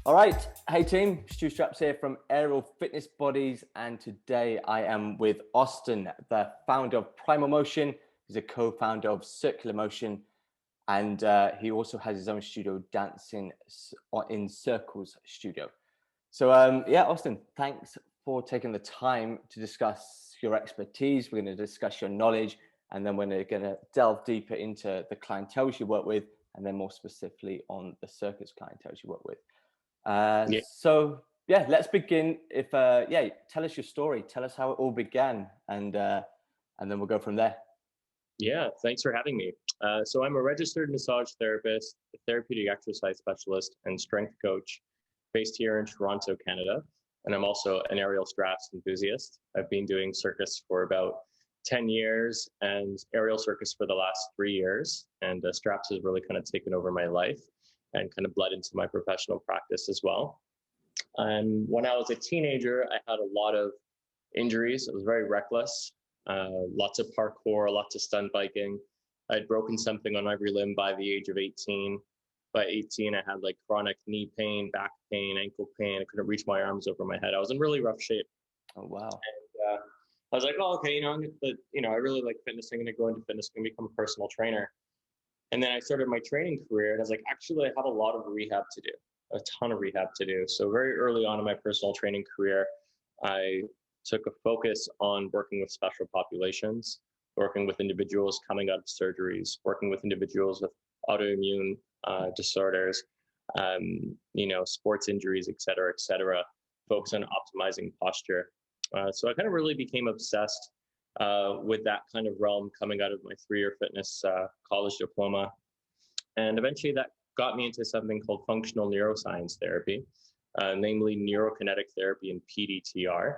All right. Hey team, Stu Straps here from Aerial Fitness Bodies, and today I am with Austin, the founder of Primal Motion. He's a co-founder of CirQular Motion, and he also has his own studio, Dancing in Circles Studio. So yeah, Austin, thanks for taking the time to discuss your expertise. We're going to discuss your knowledge, and then we're going to delve deeper into the clientele you work with, and then more specifically on the circus clientele you work with. Yeah, So yeah, let's begin. If yeah, tell us your story. Tell us how it all began, and then we'll go from there. yeah. Thanks for having me. So I'm a registered massage therapist, a therapeutic exercise specialist, and strength coach based here in Toronto, Canada. And I'm also an aerial straps enthusiast. I've been doing circus for about 10 years and aerial circus for the last 3 years. And straps has really kind of taken over my life and kind of bled into my professional practice as well. And when I was a teenager, I had a lot of injuries. I was very reckless, lots of parkour, lots of stunt biking. I'd broken something on every limb by the age of 18. By 18, I had like chronic knee pain, back pain, ankle pain. I couldn't reach my arms over my head. I was in really rough shape. Oh wow. And I was like, oh, okay, I really like fitness. I'm going to go into fitness and become a personal trainer. And then I started my training career, and I was like, actually, I have a lot of rehab to do, a ton of rehab to do. So very early on in my personal training career, I took a focus on working with special populations, working with individuals coming out of surgeries, working with individuals with autoimmune disorders, sports injuries, et cetera, focus on optimizing posture. So I kind of really became obsessed with that kind of realm coming out of my 3-year fitness college diploma. And eventually that got me into something called functional neuroscience therapy, namely neurokinetic therapy and PDTR.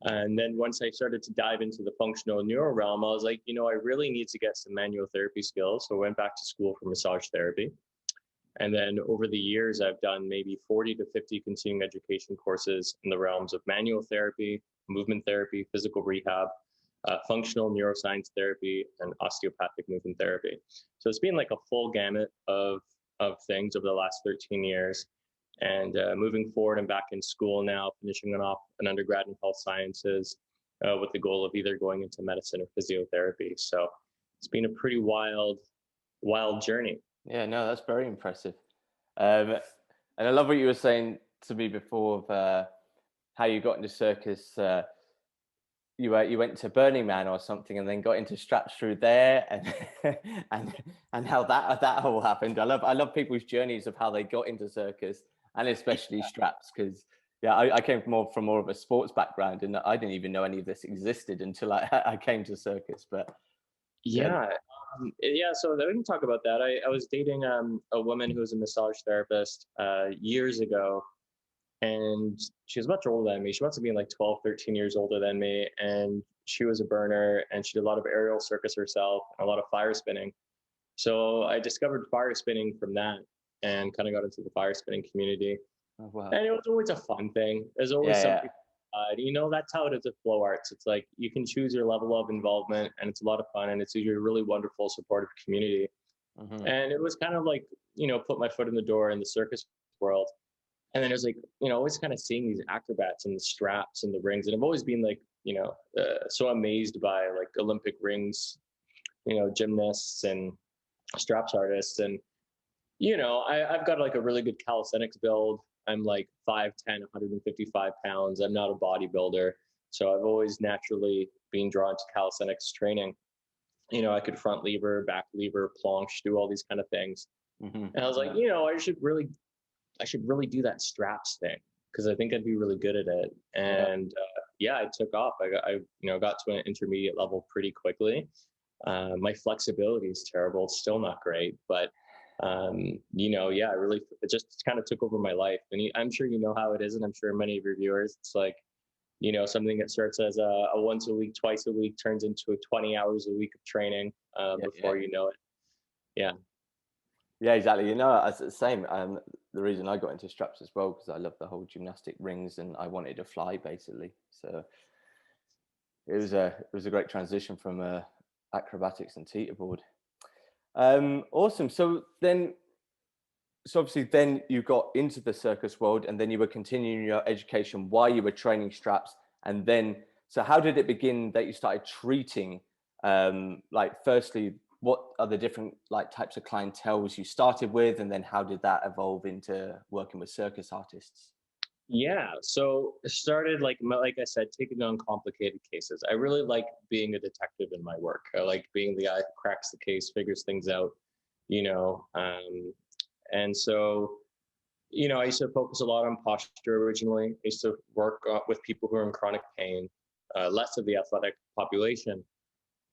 And then once I started to dive into the functional neuro realm, I was like, I really need to get some manual therapy skills. So I went back to school for massage therapy. And then over the years, I've done maybe 40 to 50 continuing education courses in the realms of manual therapy, movement therapy, physical rehab, functional neuroscience therapy, and osteopathic movement therapy. So it's been like a full gamut of things over the last 13 years. And moving forward, I'm back in school now, finishing off an undergrad in health sciences with the goal of either going into medicine or physiotherapy. So it's been a pretty wild journey. Yeah, no, that's very impressive. And I love what you were saying to me before of how you got into circus. You went to Burning Man or something, and then got into straps through there, and and how that all happened. I love people's journeys of how they got into circus, and especially straps, because yeah, I came from more of a sports background, and I didn't even know any of this existed until I came to circus. But yeah, Yeah. Yeah. So we can talk about that. I was dating a woman who was a massage therapist years ago, and she was much older than me. She must have been like 12, 13 years older than me. And she was a burner, and she did a lot of aerial circus herself, and a lot of fire spinning. So I discovered fire spinning from that and kind of got into the fire spinning community. oh, wow, And it was always a fun thing. There's always yeah, yeah, something. That's how it is with flow arts. It's like you can choose your level of involvement, and it's a lot of fun, and it's usually a really wonderful, supportive community. hmm, And it was kind of like, put my foot in the door in the circus world. And then it was like, always kind of seeing these acrobats and the straps and the rings. And I've always been like, so amazed by like Olympic rings, gymnasts and straps artists. And I've got like a really good calisthenics build. I'm like 5'10", 155 pounds. I'm not a bodybuilder. So I've always naturally been drawn to calisthenics training. I could front lever, back lever, planche, do all these kind of things. hmm, And I was like, yeah, I should really do that straps thing because I think I'd be really good at it. yeah. And yeah, I took off. I got to an intermediate level pretty quickly. My flexibility is terrible. It's still not great, but yeah, it just kind of took over my life. And I'm sure you know how it is, and I'm sure many of your viewers, it's like, something that starts as a once a week, twice a week turns into 20 hours a week of training Yeah, yeah. before you know it. Yeah. Yeah, exactly. You know, it's the same. The reason I got into straps as well, because I love the whole gymnastic rings, and I wanted to fly basically. So it was a great transition from acrobatics and teeterboard. Awesome. So then, so obviously then you got into the circus world, and then you were continuing your education while you were training straps. And then, so how did it begin that you started treating, like firstly, what are the different like types of clientels you started with, and then how did that evolve into working with circus artists? Yeah, so it started like I said, taking on complicated cases. I really like being a detective in my work. I like being the guy who cracks the case, figures things out, you know. And so, I used to focus a lot on posture originally. I used to work with people who are in chronic pain, less of the athletic population.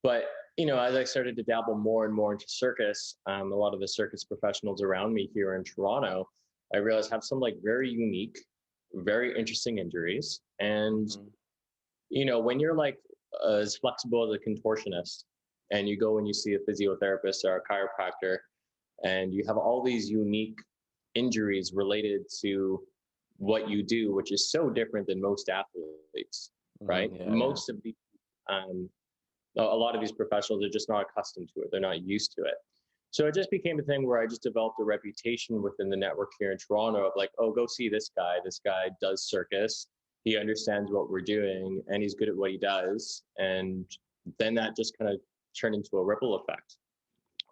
But as I started to dabble more and more into circus, a lot of the circus professionals around me here in Toronto, I realized have some like very unique, very interesting injuries. And Mhm. when you're like as flexible as a contortionist, and you go and you see a physiotherapist or a chiropractor, and you have all these unique injuries related to what you do, which is so different than most athletes, right? Yeah, yeah. Most of the a lot of these professionals are just not accustomed to it. They're not used to it. So it just became a thing where I just developed a reputation within the network here in Toronto of like, oh, go see this guy. This guy does circus. He understands what we're doing and he's good at what he does. And then that just kind of turned into a ripple effect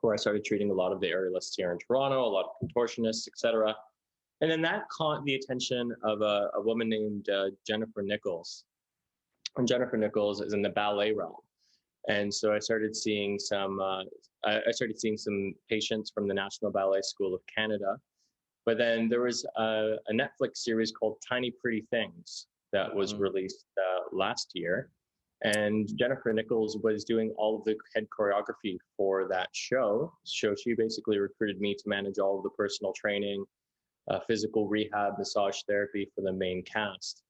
where I started treating a lot of the aerialists here in Toronto, a lot of contortionists, etc. And then that caught the attention of a woman named Jennifer Nichols. And Jennifer Nichols is in the ballet realm. And so I started seeing some patients from the National Ballet School of Canada. But then there was a Netflix series called Tiny Pretty Things that was Mhm. released last year. And Jennifer Nichols was doing all of the head choreography for that show. So she basically recruited me to manage all of the personal training, physical rehab, massage therapy for the main cast.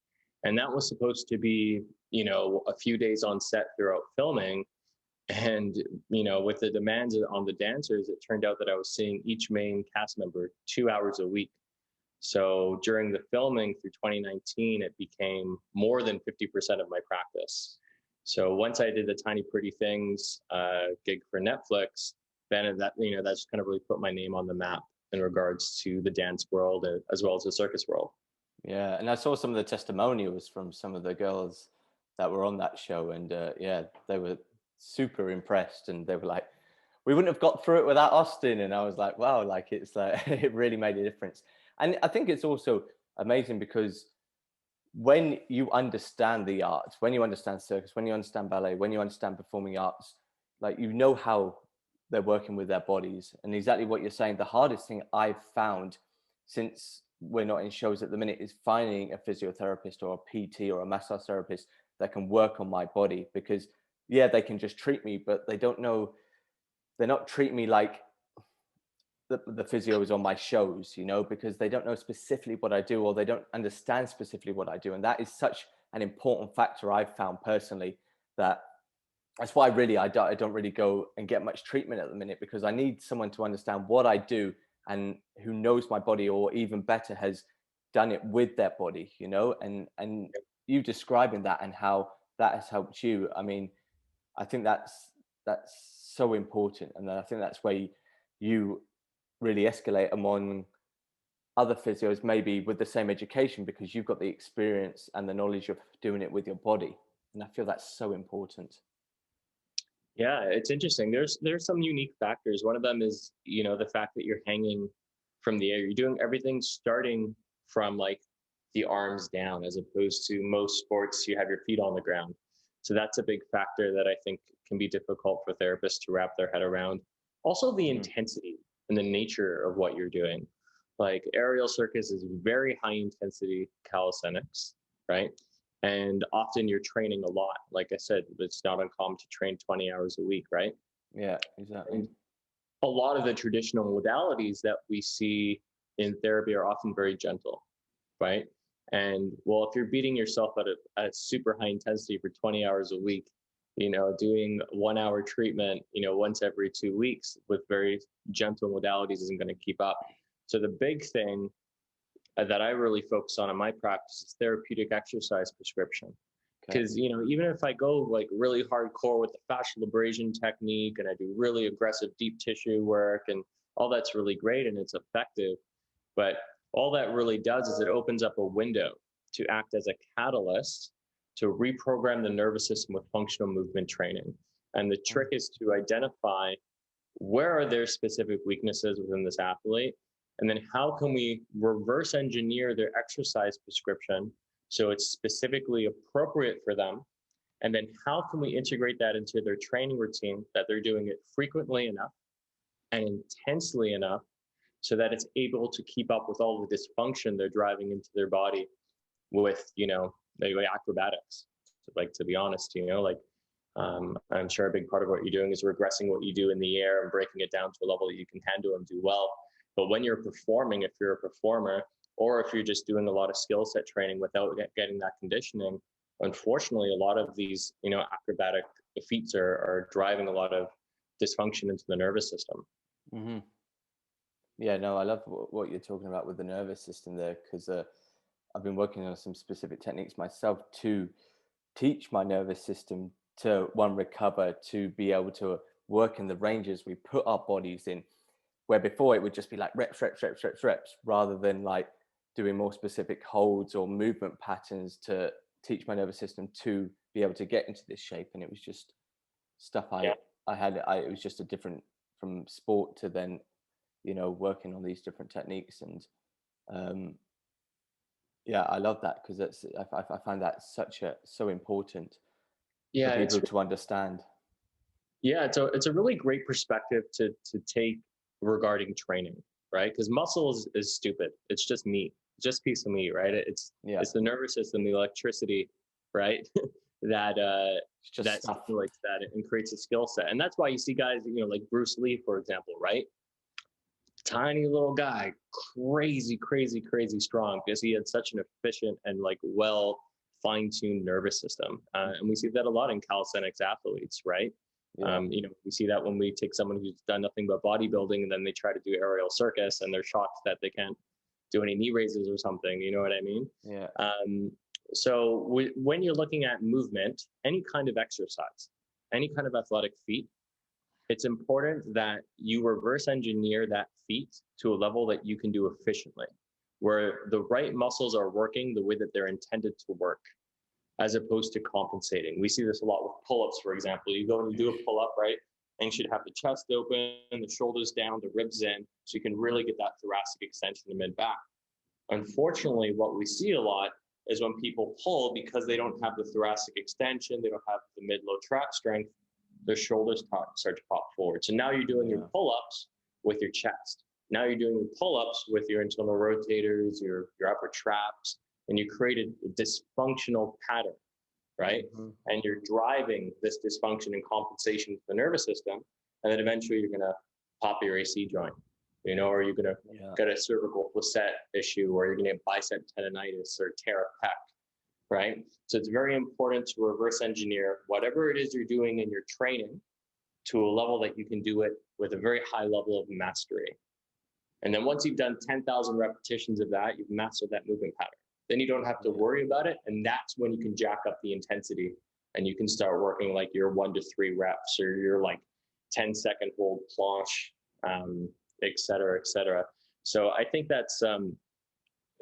And that was supposed to be, a few days on set throughout filming. And, with the demands on the dancers, it turned out that I was seeing each main cast member 2 hours a week. So during the filming through 2019, it became more than 50% of my practice. So once I did the Tiny Pretty Things gig for Netflix, then that's kind of really put my name on the map in regards to the dance world as well as the circus world. Yeah, and I saw some of the testimonials from some of the girls that were on that show, and yeah, they were super impressed, and they were like, "We wouldn't have got through it without Austin." And I was like, "Wow, like it's like it really made a difference." And I think it's also amazing because when you understand the arts, when you understand circus, when you understand ballet, when you understand performing arts, like you know how they're working with their bodies. And exactly what you're saying, the hardest thing I've found since we're not in shows at the minute is finding a physiotherapist or a PT or a massage therapist that can work on my body, because yeah, they can just treat me, but they don't know, they're not treating me like the physios on my shows, because they don't know specifically what I do, or they don't understand specifically what I do. And that is such an important factor I've found personally, that that's why really I don't really go and get much treatment at the minute, because I need someone to understand what I do and who knows my body, or even better, has done it with their body, and you describing that and how that has helped you. I mean, I think that's so important. And then I think that's where you really escalate among other physios, maybe with the same education, because you've got the experience and the knowledge of doing it with your body. And I feel that's so important. Yeah, it's interesting. There's some unique factors. One of them is, the fact that you're hanging from the air. You're doing everything starting from like the arms down, as opposed to most sports, you have your feet on the ground. So that's a big factor that I think can be difficult for therapists to wrap their head around. Also, the Mhm. intensity and the nature of what you're doing. Like aerial circus is very high intensity calisthenics, right? And often you're training a lot. Like I said, it's not uncommon to train 20 hours a week, right? Yeah, exactly. And a lot of the traditional modalities that we see in therapy are often very gentle, right? And well, if you're beating yourself at a super high intensity for 20 hours a week, doing 1 hour treatment, once every 2 weeks with very gentle modalities isn't going to keep up. So the big thing that I really focus on in my practice is therapeutic exercise prescription. Okay. Because, even if I go like really hardcore with the fascial abrasion technique and I do really aggressive deep tissue work and all that's really great and it's effective, But all that really does is it opens up a window to act as a catalyst to reprogram the nervous system with functional movement training. And the trick is to identify where are their specific weaknesses within this athlete, and then how can we reverse engineer their exercise prescription so it's specifically appropriate for them, and then how can we integrate that into their training routine, that they're doing it frequently enough and intensely enough so that it's able to keep up with all the dysfunction they're driving into their body with, like acrobatics. Like, to be honest, I'm sure a big part of what you're doing is regressing what you do in the air and breaking it down to a level that you can handle and do well. But when you're performing, if you're a performer, or if you're just doing a lot of skill set training without getting that conditioning, unfortunately, a lot of these, acrobatic feats are driving a lot of dysfunction into the nervous system. Mm-hmm. Yeah, no, I love what you're talking about with the nervous system there, because I've been working on some specific techniques myself to teach my nervous system to, one, recover, to be able to work in the ranges we put our bodies in, where before it would just be like reps, rather than like doing more specific holds or movement patterns to teach my nervous system to be able to get into this shape. And it was just stuff it was just a different, from sport to then, working on these different techniques. And yeah, I love that, because I find that so important for people to understand. Yeah, it's a really great perspective to take regarding training, right? Because muscle is stupid. It's just meat, just piece of meat, right? It's the nervous system, the electricity, right? that stimulates that and creates a skill set. And that's why you see guys, like Bruce Lee, for example, right? Tiny little guy, crazy strong, because he had such an efficient and like well fine-tuned nervous system. And we see that a lot in calisthenics athletes, right? Yeah. We see that when we take someone who's done nothing but bodybuilding and then they try to do aerial circus and they're shocked that they can't do any knee raises or something. You know what I mean? Yeah. So when you're looking at movement, any kind of exercise, any kind of athletic feat, it's important that you reverse engineer that feat to a level that you can do efficiently, where the right muscles are working the way that they're intended to work, as opposed to compensating. We see this a lot with pull-ups, for example. You go and you do a pull-up, right? And you should have the chest open, the shoulders down, the ribs in, so you can really get that thoracic extension in mid-back. Unfortunately, what we see a lot is when people pull, because they don't have the thoracic extension, they don't have the mid-low trap strength, their shoulders start to pop forward. So now you're doing your pull-ups with your chest. Now you're doing your pull-ups with your internal rotators, your upper traps, and you create a dysfunctional pattern, right? Mm-hmm. And you're driving this dysfunction and compensation to the nervous system, and then eventually you're gonna pop your AC joint, or you're gonna get a cervical facet issue, or you're gonna get bicep tendonitis or tear a pec, right? So it's very important to reverse engineer whatever it is you're doing in your training to a level that you can do it with a very high level of mastery. And then once you've done 10,000 repetitions of that, you've mastered that movement pattern. Then you don't have to worry about it. And that's when you can jack up the intensity and you can start working like your 1 to 3 reps or your like 10-second hold planche, et cetera, et cetera. So I think that's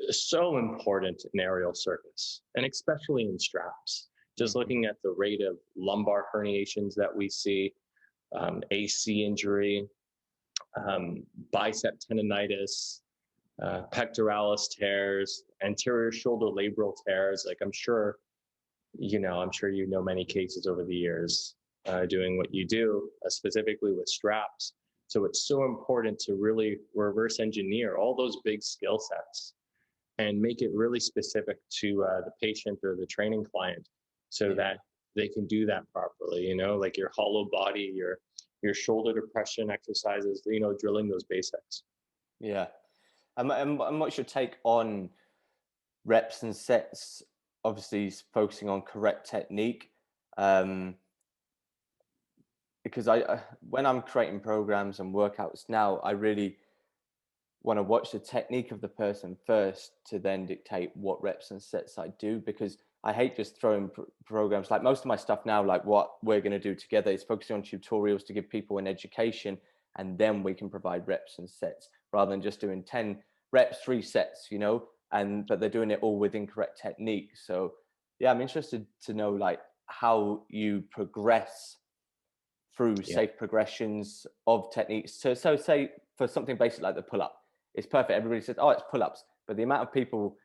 so important in aerial circus, and especially in straps. Just looking at the rate of lumbar herniations that we see, AC injury, bicep tendonitis, pectoralis tears, anterior shoulder labral tears. Like I'm sure you know many cases over the years doing what you do, specifically with straps. So it's so important to really reverse engineer all those big skill sets and make it really specific to the patient or the training client, so that they can do that properly. Like your hollow body, your shoulder depression exercises, drilling those basics. Yeah. And what's your take on reps and sets, obviously focusing on correct technique? Because when I'm creating programs and workouts now, I really want to watch the technique of the person first to then dictate what reps and sets I do, because I hate just throwing programs. Like most of my stuff now, like what we're going to do together is focusing on tutorials to give people an education, and then we can provide reps and sets rather than just doing 10 reps, 3 sets, you know, but they're doing it all with incorrect technique. So yeah, I'm interested to know like how you progress through Yeah. safe progressions of techniques. So say for something basic like the pull-up, it's perfect. Everybody says, oh, it's pull-ups. But the amount of people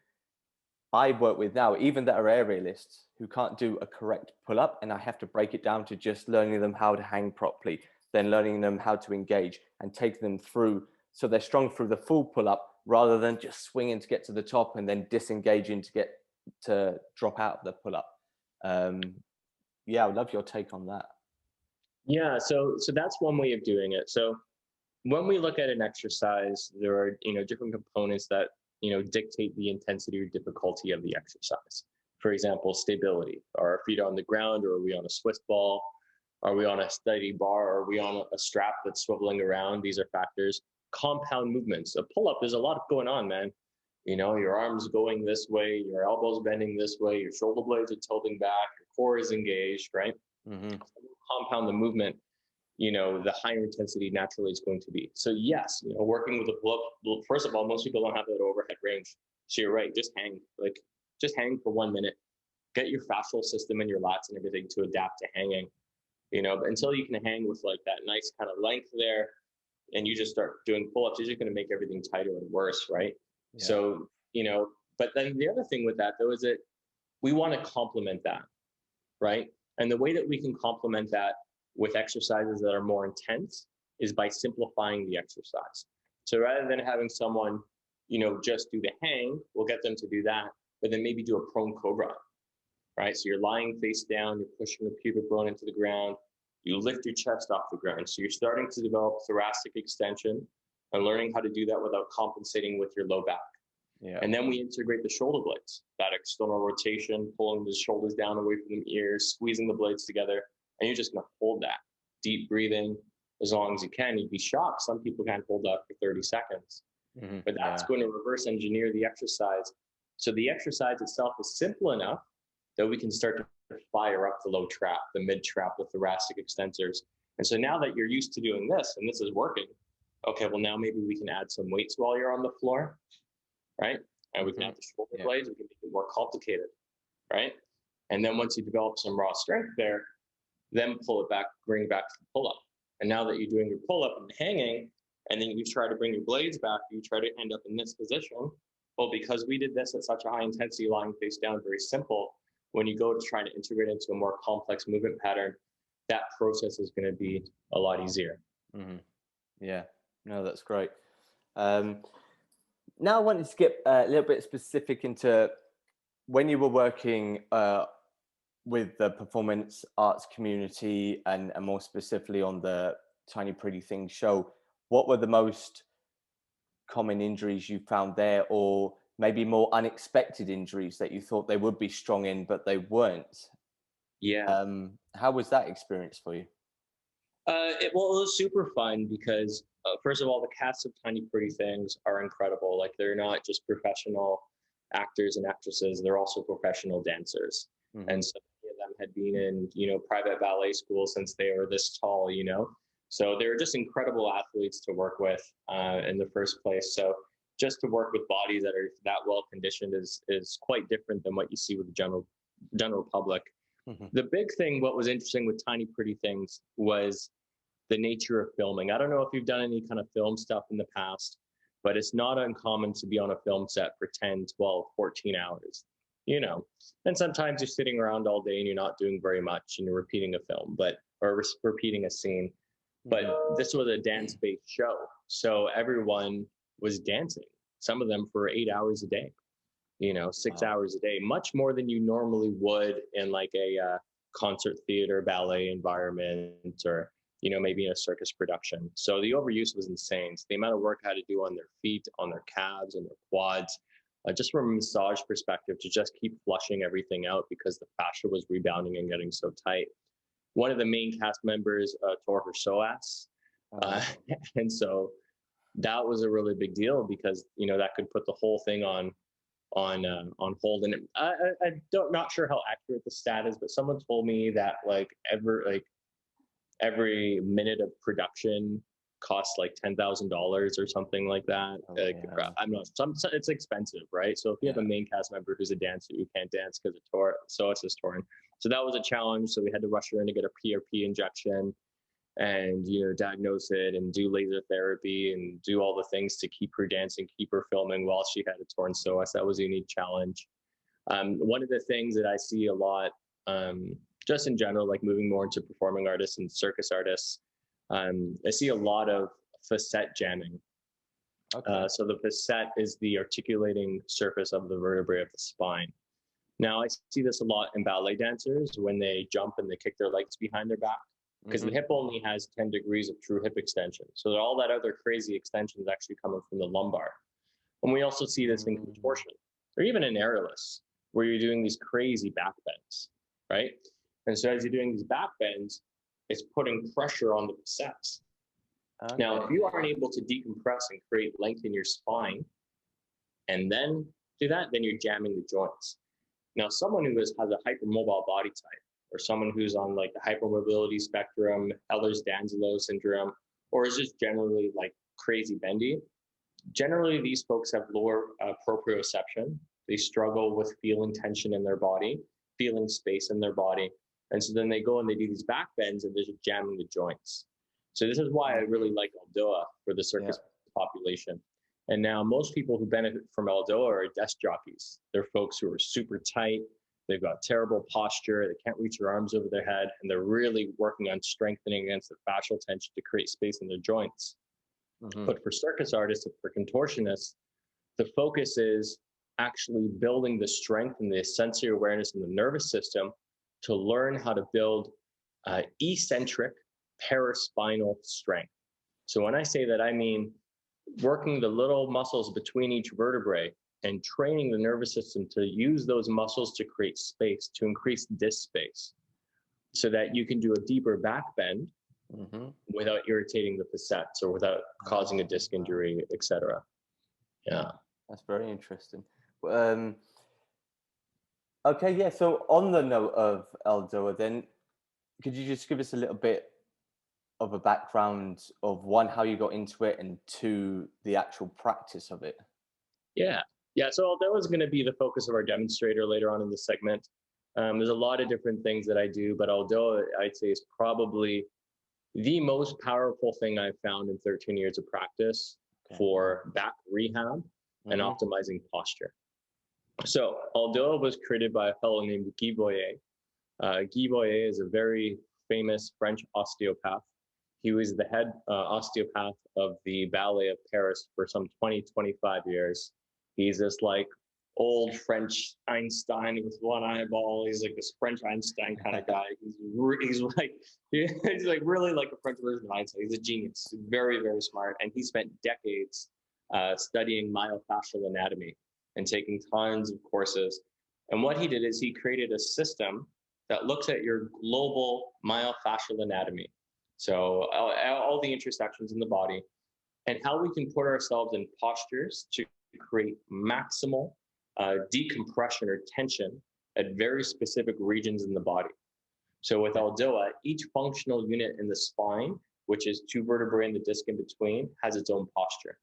I work with now, even that are aerialists, who can't do a correct pull-up, and I have to break it down to just learning them how to hang properly, then learning them how to engage and take them through so they're strong through the full pull-up rather than just swinging to get to the top and then disengaging to get to drop out of the pull-up. Yeah, I would love your take on that. Yeah, so that's one way of doing it. So when we look at an exercise, there are, different components that, dictate the intensity or difficulty of the exercise. For example, stability. Are our feet on the ground, or are we on a Swiss ball? Are we on a steady bar? Are we on a strap that's swiveling around? These are factors. Compound movements. A pull-up, there's a lot going on, man. Your arms going this way, your elbows bending this way, your shoulder blades are tilting back, your core is engaged, right? Mm-hmm. Compound the movement, the higher intensity naturally is going to be. So yes, working with a pull-up, well, first of all, most people don't have that overhead range. So you're right, just hang for 1 minute. Get your fascial system and your lats and everything to adapt to hanging. But until you can hang with like that nice kind of length there, and you just start doing pull-ups, you're just going to make everything tighter and worse, right? Yeah. So, but then the other thing with that though is that we want to complement that, right? And the way that we can complement that with exercises that are more intense is by simplifying the exercise. So rather than having someone, just do the hang, we'll get them to do that, but then maybe do a prone cobra, right? So you're lying face down, you're pushing the pubic bone into the ground, you lift your chest off the ground. So you're starting to develop thoracic extension and learning how to do that without compensating with your low back. Yeah. And then we integrate the shoulder blades, that external rotation, pulling the shoulders down away from the ears, squeezing the blades together. And you're just going to hold that. Deep breathing as long as you can. You'd be shocked. Some people can't hold that for 30 seconds. Mm-hmm. But that's going to reverse engineer the exercise. So the exercise itself is simple enough that we can start to fire up the low trap, the mid trap, the thoracic extensors. And so now that you're used to doing this and this is working, okay, well now maybe we can add some weights while you're on the floor, right? And we can add the shoulder blades, we can make it more complicated, right? And then once you develop some raw strength there, then pull it back, bring it back to the pull-up. And now that you're doing your pull-up and hanging, and then you try to bring your blades back, you try to end up in this position. Well, because we did this at such a high intensity, lying face down, very simple, when you go to try to integrate into a more complex movement pattern, that process is going to be a lot easier. Mm-hmm. Yeah, no, that's great. Now I wanted to get a little bit specific into when you were working with the performance arts community and more specifically on the Tiny Pretty Things show, what were the most common injuries you found there, or maybe more unexpected injuries that you thought they would be strong in, but they weren't? Yeah. How was that experience for you? It was super fun because first of all, the cast of Tiny Pretty Things are incredible. Like they're not just professional actors and actresses, they're also professional dancers. Mm-hmm. And so many of them had been in, private ballet school since they were this tall, So they were just incredible athletes to work with in the first place. So just to work with bodies that are that well conditioned is quite different than what you see with the general public. Mm-hmm. The big thing, what was interesting with Tiny Pretty Things was the nature of filming. I don't know if you've done any kind of film stuff in the past, but it's not uncommon to be on a film set for 10, 12, 14 hours, and sometimes you're sitting around all day and you're not doing very much and you're repeating a film, or repeating a scene. But this was a dance-based show. So everyone was dancing, some of them for 8 hours a day, 6 hours a day, much more than you normally would in like a concert theater, ballet environment, or, maybe in a circus production. So the overuse was insane. So the amount of work I had to do on their feet, on their calves, and their quads, just from a massage perspective, to just keep flushing everything out because the fascia was rebounding and getting so tight. One of the main cast members tore her psoas. And so that was a really big deal because, that could put the whole thing on hold. And I'm not sure how accurate the stat is, but someone told me that every minute of production costs like $10,000 or something like that. Oh, yeah. I'm not. It's expensive, right? So if you have a main cast member who's a dancer who can't dance because of psoas torn, so that was a challenge. So we had to rush her in to get a PRP injection, and diagnose it and do laser therapy and do all the things to keep her dancing, keep her filming while she had a torn psoas. That was a unique challenge. One of the things that I see a lot, just in general, like moving more into performing artists and circus artists, I see a lot of facet jamming. Okay. So the facet is the articulating surface of the vertebrae of the spine. Now, I see this a lot in ballet dancers when they jump and they kick their legs behind their back, because the hip only has 10 degrees of true hip extension. So all that other crazy extension is actually coming from the lumbar. And we also see this in contortion, or even in aerialists, where you're doing these crazy back bends, right? And so as you're doing these back bends, it's putting pressure on the facets. Okay. Now, if you aren't able to decompress and create length in your spine, and then do that, then you're jamming the joints. Now, someone who has a hypermobile body type, or someone who's on like the hypermobility spectrum, Ehlers-Danlos syndrome, or is just generally like crazy bendy, generally these folks have lower proprioception. They struggle with feeling tension in their body, feeling space in their body. And so then they go and they do these back bends and they're just jamming the joints. So this is why I really like ELDOA for the circus population. And now most people who benefit from ELDOA are desk jockeys. They're folks who are super tight. They've got terrible posture. They can't reach their arms over their head. And they're really working on strengthening against the fascial tension to create space in their joints. But for circus artists, for contortionists, the focus is actually building the strength and the sensory awareness in the nervous system to learn how to build eccentric paraspinal strength. So when I say that, I mean working the little muscles between each vertebrae and training the nervous system to use those muscles to create space, to increase disc space, so that you can do a deeper back bend without irritating the facets or without causing a disc injury, etc. Yeah. That's very interesting. Okay, yeah. So on the note of ELDOA, then could you just give us a little bit of a background of one, how you got into it, and two, the actual practice of it? Yeah. So that was going to be the focus of our demonstrator later on in the segment. There's a lot of different things that I do, but ELDOA, I'd say, is probably the most powerful thing I've found in 13 years of practice for back rehab and optimizing posture. So ELDOA was created by a fellow named Guy Boyer. Guy Boyer is a very famous French osteopath. He was the head osteopath of the Ballet of Paris for some 20-25 years. He's this like old French Einstein with one eyeball. He's like this French Einstein kind of guy. He's like really like a French version of Einstein. He's a genius, very, very smart. And he spent decades studying myofascial anatomy and taking tons of courses. And what he did is he created a system that looks at your global myofascial anatomy. So all the intersections in the body, and how we can put ourselves in postures to create maximal decompression or tension at very specific regions in the body. So with ELDOA, each functional unit in the spine, which is two vertebrae and the disc in between, has its own posture.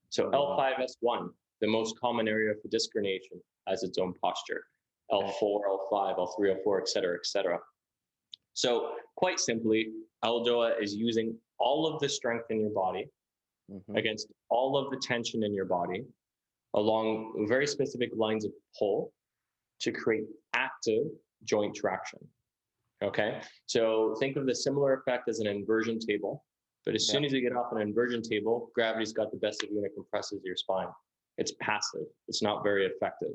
So L5-S1, the most common area for disc herniation, has its own posture. L4, L5, L3, L4, et cetera, et cetera. So quite simply, ELDOA is using all of the strength in your body against all of the tension in your body along very specific lines of pull to create active joint traction. Okay, so think of the similar effect as an inversion table, but as soon as you get off an inversion table, gravity's got the best of you and it compresses your spine. It's passive. It's not very effective.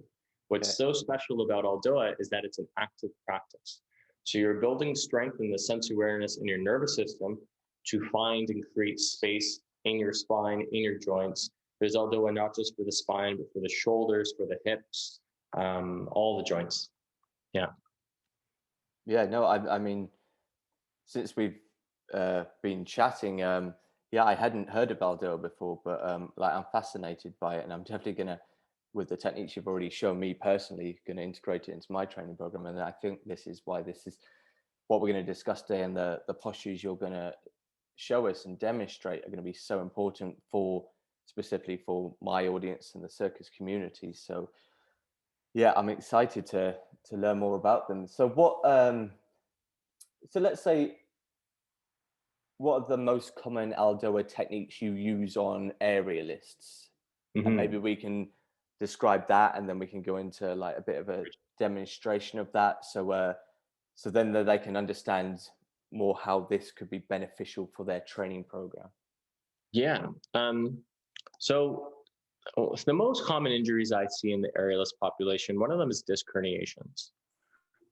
What's so special about ELDOA is that it's an active practice. So you're building strength in the sense awareness in your nervous system to find and create space in your spine, in your joints. There's ELDOA not just for the spine, but for the shoulders, for the hips, all the joints. Yeah. Yeah, no, I mean, since we've been chatting, I hadn't heard of ELDOA before, but like I'm fascinated by it, and I'm definitely gonna, with the techniques you've already shown me personally, going to integrate it into my training program. And I think this is what we're going to discuss today, and the postures you're going to show us and demonstrate are going to be so important for specifically for my audience and the circus community. So yeah, I'm excited to learn more about them. So so let's say, what are the most common ELDOA techniques you use on aerialists? And Hmm. maybe we can describe that, and then we can go into like a bit of a demonstration of that. So then they can understand more how this could be beneficial for their training program. Yeah. So the most common injuries I see in the aerialist population, one of them is disc herniations.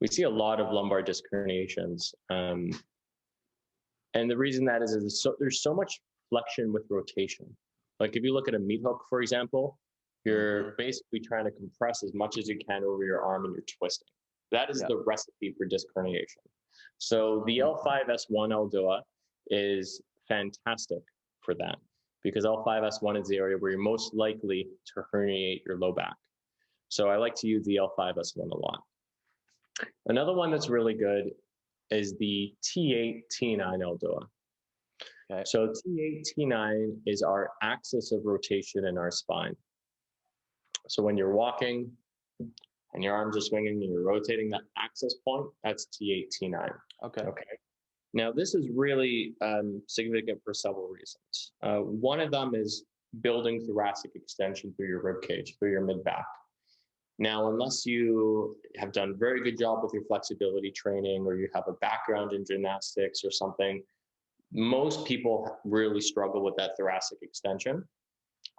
We see a lot of lumbar disc herniations. And the reason that is there's so much flexion with rotation. Like if you look at a meat hook, for example, you're basically trying to compress as much as you can over your arm and you're twisting. That is the recipe for disc herniation. So the L5S1 ELDOA is fantastic for that, because L5S1 is the area where you're most likely to herniate your low back. So I like to use the L5S1 a lot. Another one that's really good is the T8, T9 ELDOA. Okay. So T8, T9 is our axis of rotation in our spine. So when you're walking and your arms are swinging and you're rotating that axis point, that's T8, T9. Okay. Now, this is really significant for several reasons. One of them is building thoracic extension through your rib cage, through your mid-back. Now, unless you have done a very good job with your flexibility training, or you have a background in gymnastics or something, most people really struggle with that thoracic extension.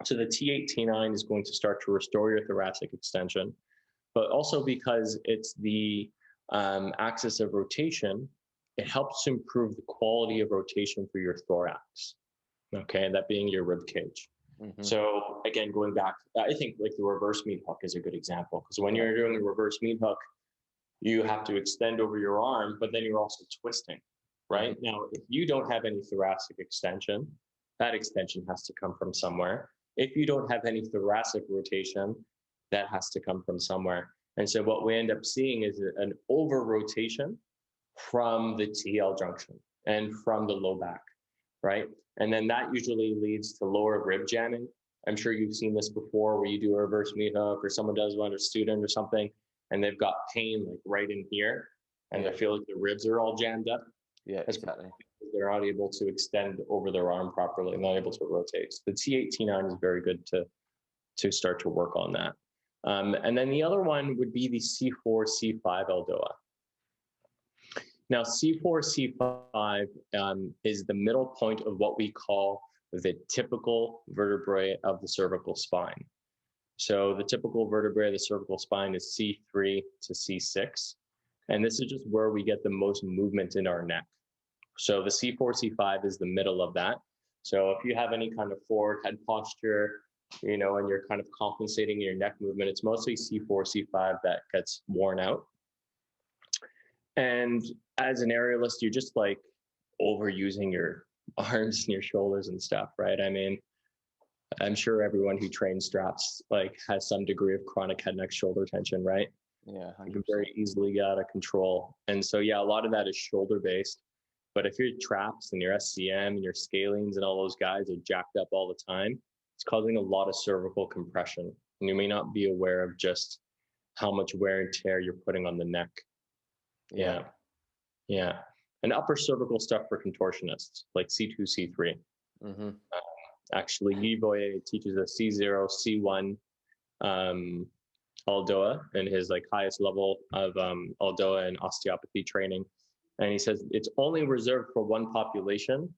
So the T8, T9 is going to start to restore your thoracic extension, but also because it's the axis of rotation, it helps to improve the quality of rotation for your thorax, okay, that being your rib cage. So again, going back, I think like the reverse meat hook is a good example, because when you're doing a reverse meat hook, you have to extend over your arm, but then you're also twisting, right? Now, if you don't have any thoracic extension, that extension has to come from somewhere. If you don't have any thoracic rotation, that has to come from somewhere. And so what we end up seeing is an over rotation from the TL junction and from the low back, right? And then that usually leads to lower rib jamming. I'm sure you've seen this before, where you do a reverse meat hook, or someone does one, a student or something, and they've got pain like right in here, and they feel like the ribs are all jammed up. Yeah, exactly. They're not able to extend over their arm properly, not able to rotate. So the T8, T9 is very good to start to work on that. And then the other one would be the C4, C5 ELDOA. Now, C4, C5 is the middle point of what we call the typical vertebrae of the cervical spine. So the typical vertebrae of the cervical spine is C3 to C6. And this is just where we get the most movement in our neck. So the C4, C5 is the middle of that. So if you have any kind of forward head posture, and you're kind of compensating your neck movement, it's mostly C4, C5 that gets worn out. And as an aerialist, you're just like overusing your arms and your shoulders and stuff, right? I mean, I'm sure everyone who trains straps like has some degree of chronic head, neck, shoulder tension, right? Yeah, 100%. You can very easily get out of control. And so, yeah, a lot of that is shoulder based. But if your traps and your SCM and your scalenes and all those guys are jacked up all the time, it's causing a lot of cervical compression. And you may not be aware of just how much wear and tear you're putting on the neck. Yeah. And upper cervical stuff for contortionists, like C2, C3. Actually, Yiboye teaches a C0, C1 ELDOA in his like highest level of ELDOA and osteopathy training. And he says it's only reserved for one population,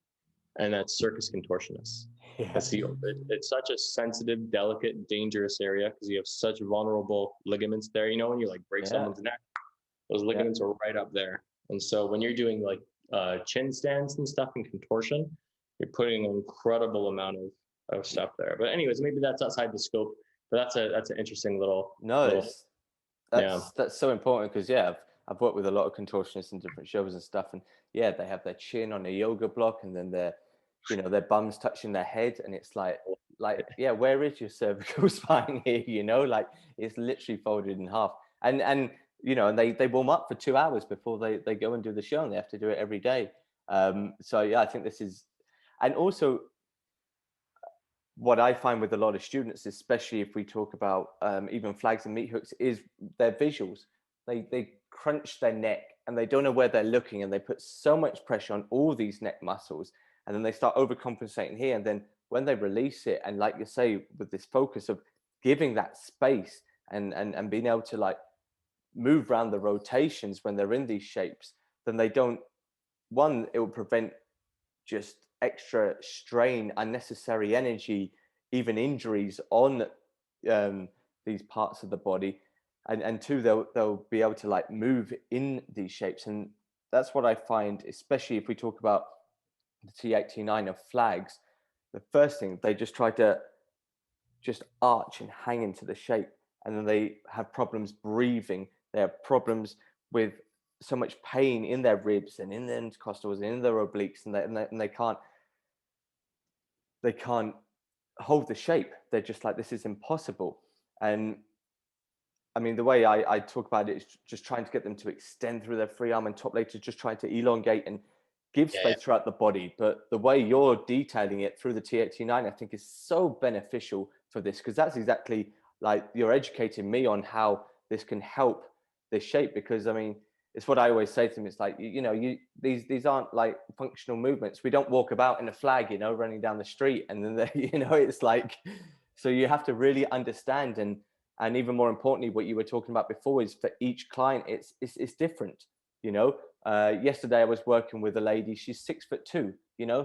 and that's circus contortionists. Yeah. It's such a sensitive, delicate, dangerous area, because you have such vulnerable ligaments there. When you like break someone's neck, those ligaments are right up there. And so when you're doing like chin stands and stuff in contortion, you're putting an incredible amount of stuff there. But anyways, maybe that's outside the scope. But that's an interesting little. That's so important, because I've worked with a lot of contortionists in different shows and stuff, and they have their chin on a yoga block, and then their bums touching their head, and it's like where is your cervical spine here? Like it's literally folded in half, and they warm up for 2 hours before they go and do the show, and they have to do it every day. So I think this is And also, what I find with a lot of students, especially if we talk about even flags and meat hooks, is their visuals. They crunch their neck and they don't know where they're looking, and they put so much pressure on all these neck muscles, and then they start overcompensating here. And then when they release it, and like you say, with this focus of giving that space and being able to like move around the rotations when they're in these shapes, then they don't, one, it will prevent just extra strain, unnecessary energy, even injuries on these parts of the body, and two, they'll be able to like move in these shapes. And that's what I find, especially if we talk about the T89 of flags. The first thing, they just try to just arch and hang into the shape, and then they have problems breathing. They have problems with so much pain in their ribs and in their intercostals and in their obliques, and they can't hold the shape. They're just like, this is impossible. And I mean, the way I talk about it is just trying to get them to extend through their free arm and top leg, to just trying to elongate and give space throughout the body. But the way you're detailing it through the T89, I think, is so beneficial for this, because that's exactly like, you're educating me on how this can help this shape. Because I mean, it's what I always say to them. It's like, these aren't like functional movements. We don't walk about in a flag, running down the street, and then it's like, so you have to really understand. And even more importantly, what you were talking about before is, for each client, it's different. Yesterday I was working with a lady. She's 6'2".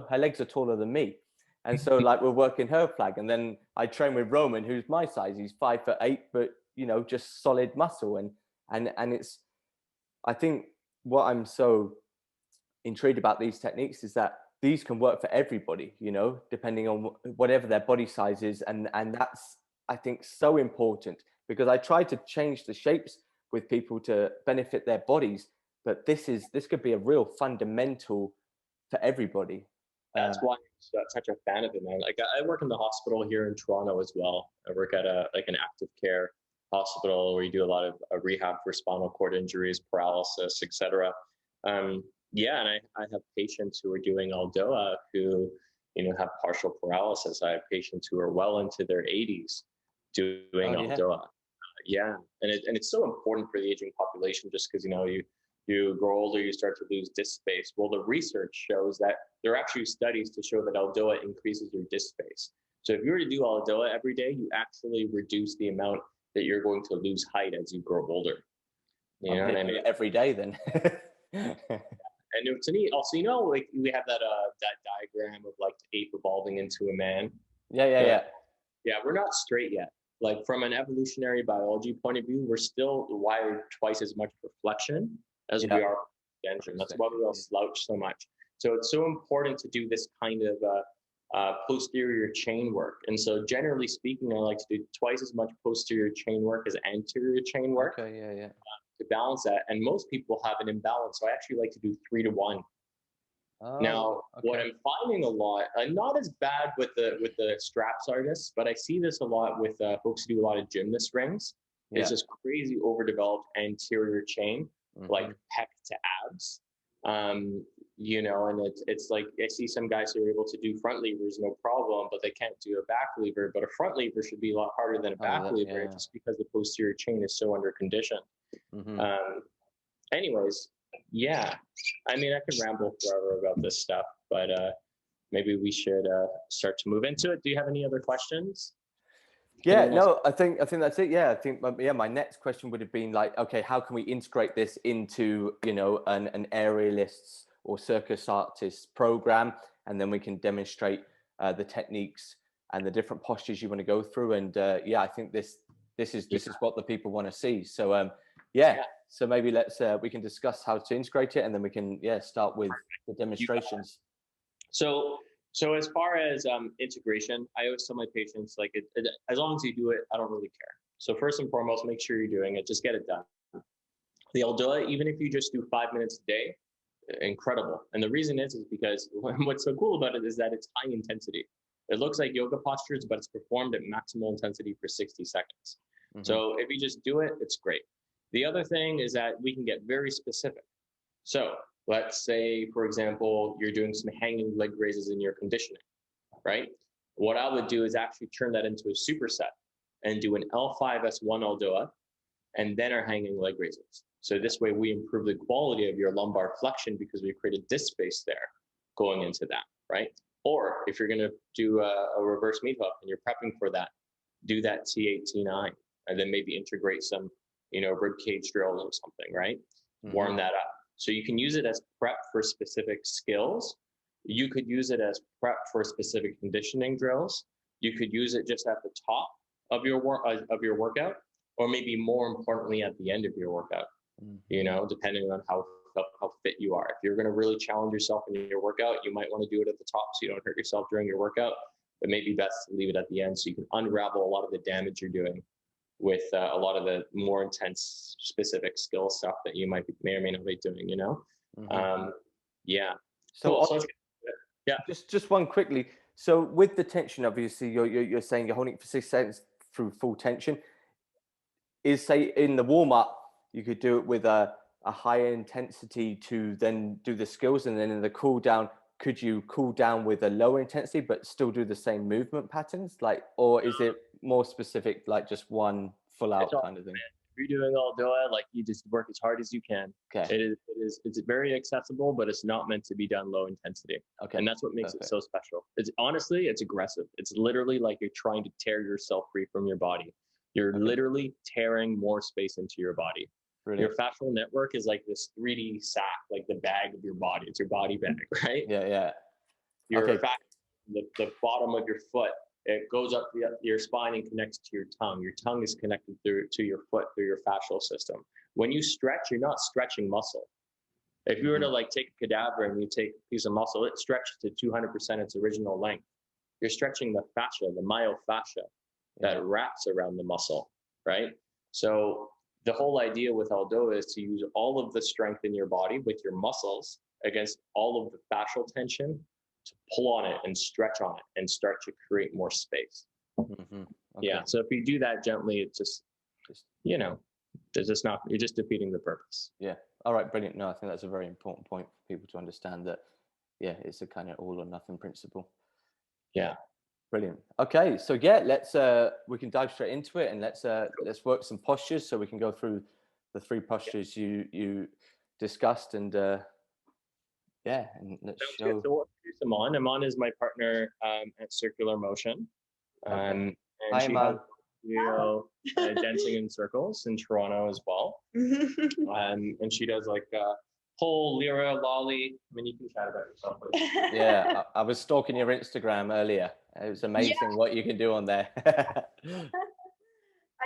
Her legs are taller than me, and so like, we're working her flag. And then I train with Roman, who's my size. He's 5'8", but just solid muscle. And it's, I think what I'm so intrigued about these techniques is that these can work for everybody, depending on whatever their body size is. And that's, I think, so important, because I try to change the shapes with people to benefit their bodies, but this could be a real fundamental for everybody. That's why I'm such a fan of it, man. Like, I work in the hospital here in Toronto as well. I work at an active care hospital where you do a lot of rehab for spinal cord injuries, paralysis, etc. Yeah, and I have patients who are doing ELDOA who, have partial paralysis. I have patients who are well into their 80s doing ELDOA. Yeah, and it's so important for the aging population, just because you grow older, you start to lose disc space. Well, the research shows that there are actually studies to show that ELDOA increases your disc space. So if you were to do ELDOA every day, you actually reduce the amount that you're going to lose height as you grow older. You know what I mean? Every day, then. And to me, also, like, we have that diagram of like the ape evolving into a man. Yeah. We're not straight yet. Like, from an evolutionary biology point of view, we're still wired twice as much for flexion as we are extension. That's why we all slouch so much. So it's so important to do this kind of posterior chain work. And so, generally speaking, I like to do twice as much posterior chain work as anterior chain work. Okay, yeah. To balance that. And most people have an imbalance. So I actually like to do 3 to 1. Now, what I'm finding a lot, not as bad with the straps artists, but I see this a lot with folks who do a lot of gymnast rings. It's just crazy overdeveloped anterior chain, like pec to abs. And it's like, I see some guys who are able to do front levers no problem, but they can't do a back lever. But a front lever should be a lot harder than a back lever, just because the posterior chain is so under conditioned. Anyways, yeah, I mean, I could ramble forever about this stuff, but maybe we should start to move into it. Do you have any other questions? Yeah, no, I think that's it. Yeah, I think my next question would have been like, okay, how can we integrate this into an aerialists or circus artists program, and then we can demonstrate the techniques and the different postures you want to go through. And I think this is what the people want to see. So so maybe we can discuss how to integrate it, and then we can start with the demonstrations. So as far as integration, I always tell my patients, like, as long as you do it, I don't really care. So first and foremost, make sure you're doing it. Just get it done. The ELDOA, even if you just do 5 minutes a day, incredible. And the reason is because what's so cool about it is that it's high intensity. It looks like yoga postures, but it's performed at maximal intensity for 60 seconds. So if you just do it, it's great. The other thing is that we can get very specific. So Let's say, for example, you're doing some hanging leg raises in your conditioning, right? What I would do is actually turn that into a superset and do an L5S1 ELDOA and then our hanging leg raises. So this way we improve the quality of your lumbar flexion because we created disc space there going into that, right? Or if you're going to do a reverse meat hook and you're prepping for that, do that T8, T9, and then maybe integrate some, rib cage drills or something, right? Warm that up. So you can use it as prep for specific skills. You could use it as prep for specific conditioning drills. You could use it just at the top of your workout, or maybe more importantly at the end of your workout. Depending on how fit you are. If you're going to really challenge yourself in your workout, you might want to do it at the top so you don't hurt yourself during your workout. But maybe best to leave it at the end so you can unravel a lot of the damage you're doing with a lot of the more intense specific skill stuff that you may or may not be doing. Yeah. So, cool. Yeah. Just one quickly. So with the tension, obviously, you're saying you're holding it for 6 seconds through full tension. Is, say, in the warm up, you could do it with a higher intensity to then do the skills, and then in the cool down, could you cool down with a lower intensity but still do the same movement patterns? Or is it more specific, like just one full out kind of thing? If you're doing ELDOA, you just work as hard as you can. Okay. It's very accessible, but it's not meant to be done low intensity. Okay. And that's what makes it so special. It's aggressive. It's literally like you're trying to tear yourself free from your body. You're literally tearing more space into your body. Brilliant. Your fascial network is like this 3D sack, like the bag of your body. It's your body bag, right? Yeah. Your the bottom of your foot, it goes up your spine and connects to your tongue. Your tongue is connected to your foot through your fascial system. When you stretch, you're not stretching muscle. If you were to take a cadaver and you take a piece of muscle, it stretches to 200% its original length. You're stretching the fascia, the myofascia that wraps around the muscle, right? So the whole idea with ELDOA is to use all of the strength in your body with your muscles against all of the fascial tension to pull on it and stretch on it and start to create more space. Yeah. So if you do that gently, it's just there's just not, you're just defeating the purpose. Yeah. All right. Brilliant. No, I think that's a very important point for people to understand that, it's a kind of all or nothing principle. Yeah. Brilliant. Okay. So let's, we can dive straight into it, and let's work some postures so we can go through the 3 postures you discussed, and and let's show. So we'll introduce Aman. Aman is my partner at CirQular Motion. And Hi, she Aman. has dancing in circles in Toronto as well. And she does pole, lyra, lolly. I mean, you can chat about yourself. Yeah, I was stalking your Instagram earlier. It was amazing what you can do on there. I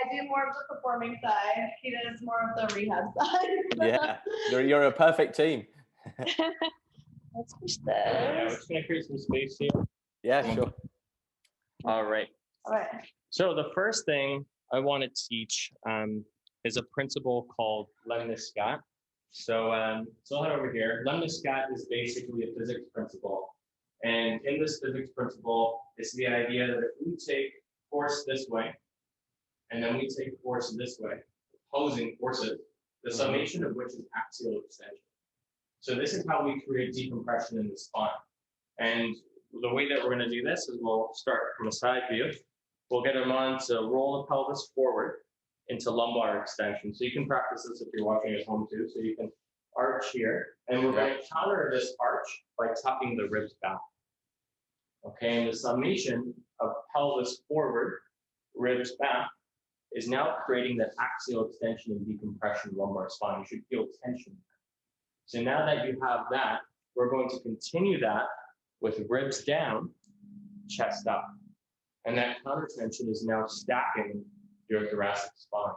do more of the performing side. He does more of the rehab side. Yeah, you're a perfect team. Let's push this. I'm just going to create some space here. Yeah, sure. All right. All right. So the first thing I want to teach is a principle called lemniscat. So I'll head over here. Lemniscat is basically a physics principle. And in this physics principle, it's the idea that if we take force this way, and then we take force this way, opposing forces, the summation of which is axial extension. So this is how we create decompression in the spine. And the way that we're going to do this is we'll start from a side view. We'll get them on to roll the pelvis forward into lumbar extension. So you can practice this if you're watching at home too. So you can arch here, and we're going to counter this arch by tucking the ribs back. Okay, and the summation of pelvis forward, ribs back, is now creating that axial extension and decompression lumbar spine. You should feel tension. So now that you have that, we're going to continue that with ribs down, chest up. And that counter tension is now stacking your thoracic spine.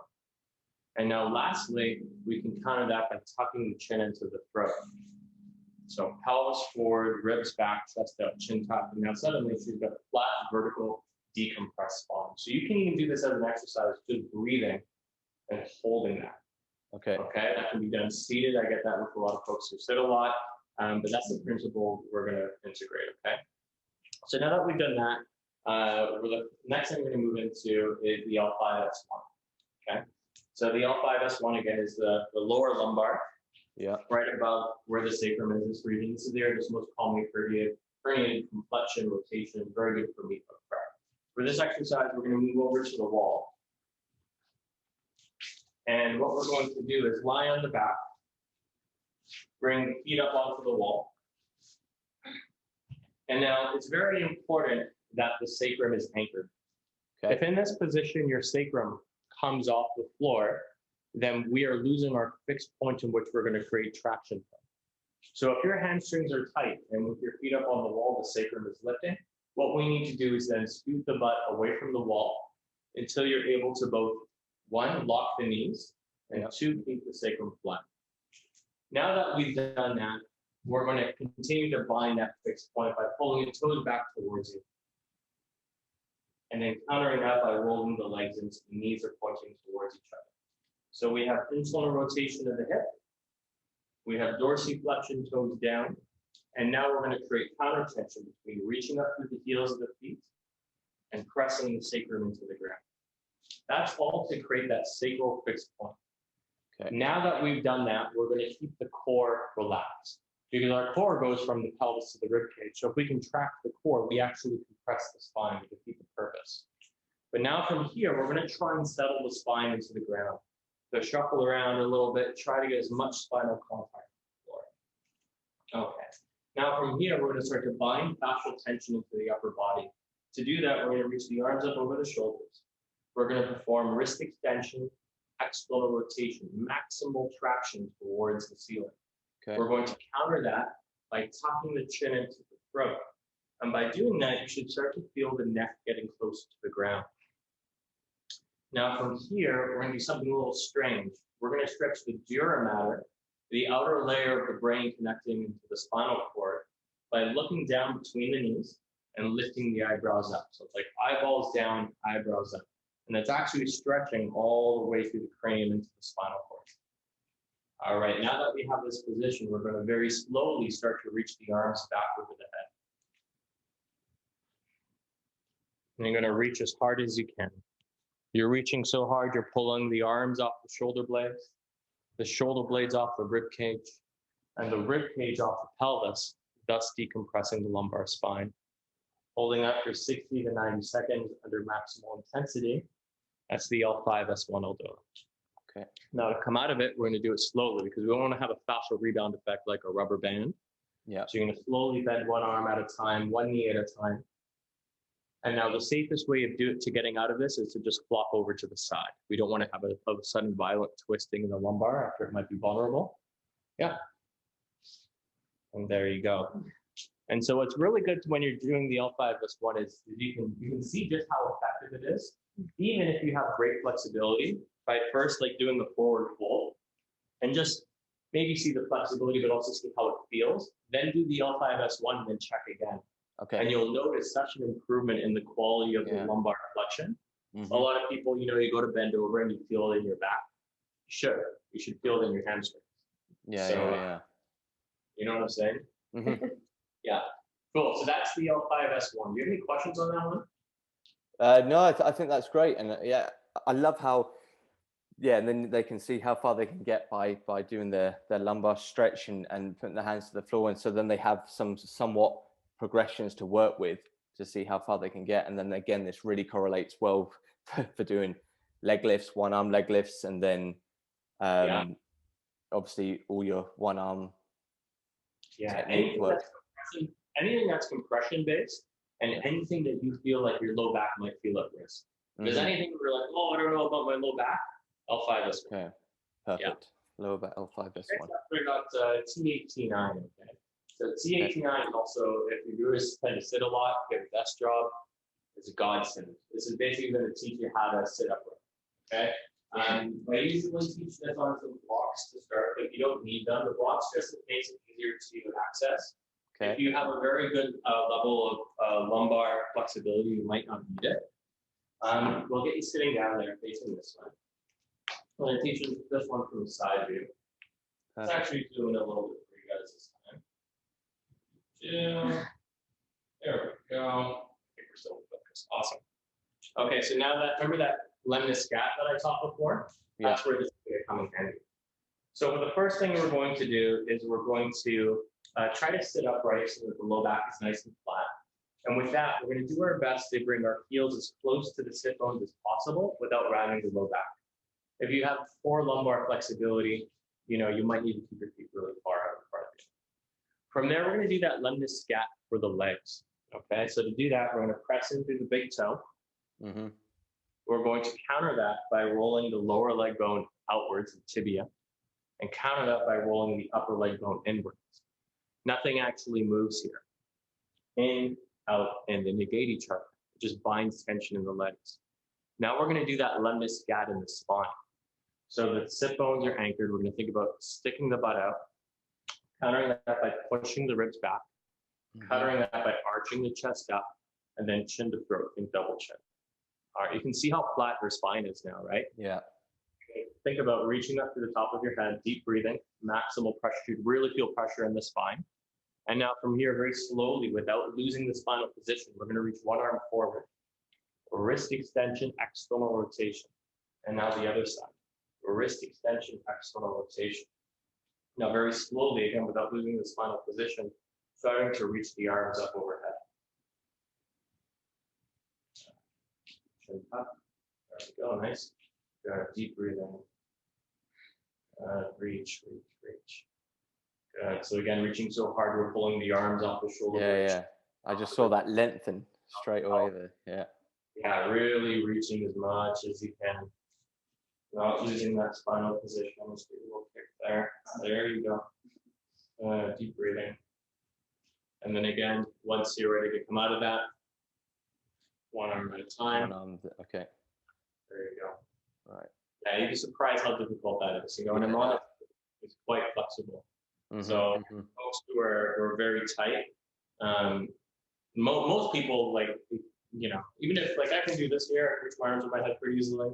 And now lastly, we can counter that by tucking the chin into the throat. So pelvis forward, ribs back, chest up, chin tuck. And now suddenly she's got a flat, vertical, decompressed spine. So you can even do this as an exercise, just breathing and holding that. Okay. That can be done seated. I get that with a lot of folks who sit a lot, but that's the principle we're going to integrate. Okay. So now that we've done that, the next thing we're going to move into is the L5S1. Okay. So the L5S1 again is the lower lumbar. Yeah. right above where the sacrum is, this region. This is the area that's most commonly herniated from flexion, rotation, very good for meat hook prep. For this exercise, we're going to move over to the wall. And what we're going to do is lie on the back, bring the feet up onto the wall. And now it's very important that the sacrum is anchored. Okay. If in this position your sacrum comes off the floor, then we are losing our fixed point in which we're going to create traction from. So if your hamstrings are tight and with your feet up on the wall, the sacrum is lifting, what we need to do is then scoot the butt away from the wall until you're able to both, one, lock the knees, and two, keep the sacrum flat. Now that we've done that, we're going to continue to bind that fixed point by pulling your toes back towards you. And then countering that by rolling the legs into the knees are pointing towards each other. So we have internal rotation of the hip. We have dorsiflexion, toes down. And now we're going to create counter tension between reaching up through the heels of the feet and pressing the sacrum into the ground. That's all to create that sacral fixed point. Okay. Now that we've done that, we're going to keep the core relaxed because our core goes from the pelvis to the rib cage. So if we contract the core, we actually compress the spine to defeat the purpose. But now from here, we're going to try and settle the spine into the ground. So shuffle around a little bit, try to get as much spinal contact with the floor. Okay. Now from here, we're going to start to bind fascial tension into the upper body. To do that, we're going to reach the arms up over the shoulders. We're going to perform wrist extension, external rotation, maximal traction towards the ceiling. Okay. We're going to counter that by tucking the chin into the throat. And by doing that, you should start to feel the neck getting closer to the ground. Now from here, we're going to do something a little strange. We're going to stretch the dura mater, the outer layer of the brain connecting into the spinal cord, by looking down between the knees and lifting the eyebrows up. So it's like eyeballs down, eyebrows up. And it's actually stretching all the way through the cranium into the spinal cord. All right, now that we have this position, we're going to very slowly start to reach the arms back over the head. And you're going to reach as hard as you can. You're reaching so hard, you're pulling the arms off the shoulder blades off the rib cage, and the rib cage off the pelvis, thus decompressing the lumbar spine. Holding that for 60 to 90 seconds under maximal intensity. That's the L5S1 ELDOA. Okay. Now to come out of it, we're going to do it slowly because we don't want to have a fascial rebound effect like a rubber band. Yeah. So you're going to slowly bend one arm at a time, one knee at a time. And now the safest way to getting out of this is to just flop over to the side. We don't want to have a sudden violent twisting in the lumbar after it might be vulnerable. Yeah. And there you go. And so what's really good when you're doing the L5S1 is you can see just how effective it is, even if you have great flexibility, by first like doing the forward fold and just maybe see the flexibility, but also see how it feels. Then do the L5S1 and then check again. Okay. And you'll notice such an improvement in the quality of the lumbar flexion. Mm-hmm. A lot of people, you go to bend over and you feel it in your back. Sure, you should feel it in your hamstrings. Yeah, so, yeah. You know what I'm saying? Mm-hmm. Yeah, cool. So that's the L5S1. Do you have any questions on that one? No, I think that's great. And yeah, I love how, and then they can see how far they can get by doing their lumbar stretch and putting their hands to the floor. And so then they have somewhat progressions to work with to see how far they can get. And then again, this really correlates well for doing leg lifts, one arm leg lifts, and then obviously all your one arm technique work. Anything that's compression based and anything that you feel like your low back might feel at risk. There's anything where you're like, I don't know about my low back, L5S1. Okay, perfect. Yeah. Lower back L5S1. We got T8T9. Okay, so T8T9 is also, if you tend to sit a lot, get a desk job, it's a godsend. This is basically going to teach you how to sit upright. Okay. I usually teach this on some blocks to start, but you don't need them. The blocks just makes it easier to access. Okay. If you have a very good level of lumbar flexibility, you might not need it. We'll get you sitting down there facing this one. I'm going to teach you this one from the side view. It's actually doing a little bit for you guys this time. There we go. I think we're still focused. Awesome. Okay, so now remember that lemniscat that I taught before? That's where this is going to come in handy. So the first thing we're going to do is we're going to try to sit upright so that the low back is nice and flat. And with that, we're going to do our best to bring our heels as close to the sit bones as possible without rounding the low back. If you have poor lumbar flexibility, you might need to keep your feet really far out in front of you. From there, we're going to do that lemnis scat for the legs. Okay, so to do that, we're going to press in through the big toe. Mm-hmm. We're going to counter that by rolling the lower leg bone outwards, the tibia, and counter that by rolling the upper leg bone inwards. Nothing actually moves here. In, out, and then negate each other. It just binds tension in the legs. Now we're going to do that lemnis scat in the spine. So the sit bones are anchored. We're going to think about sticking the butt out, countering that by pushing the ribs back, countering that by arching the chest up, and then chin to throat in double chin. All right, you can see how flat your spine is now, right? Yeah. Think about reaching up to the top of your head, deep breathing, maximal pressure. You really feel pressure in the spine. And now from here, very slowly, without losing the spinal position, we're going to reach one arm forward, wrist extension, external rotation. And now the other side, wrist extension, external rotation. Now very slowly, again, without losing the spinal position, starting to reach the arms up overhead. Chin up. There we go, nice. Good, deep breathing. Reach. Good. So again, reaching so hard, we're pulling the arms off the shoulder. Yeah. I just saw that lengthen straight away there. Yeah. Yeah, really reaching as much as you can. Not losing that spinal position. Let's do a little kick there. There you go. Deep breathing. And then again, once you're ready to come out of that, one arm at a time. One arm, okay. There you go. Right. Yeah, you'd be surprised how difficult that is. And I'm honest, it's quite flexible. So folks who are very tight, most people, like, even if, like, I can do this here, I reach my arms with my head pretty easily,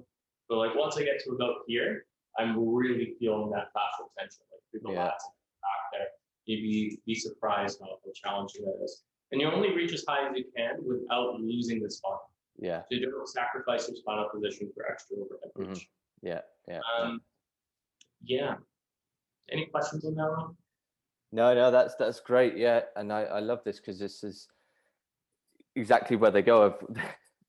but like once I get to about here, I'm really feeling that fascial tension, like through the lats and back there. You'd be surprised how challenging that is. And you only reach as high as you can without losing the spine. Yeah. So you don't sacrifice your spinal position for extra overhead reach. Yeah. Yeah. Any questions on that one? No, that's great. Yeah, and I love this because this is exactly where they go.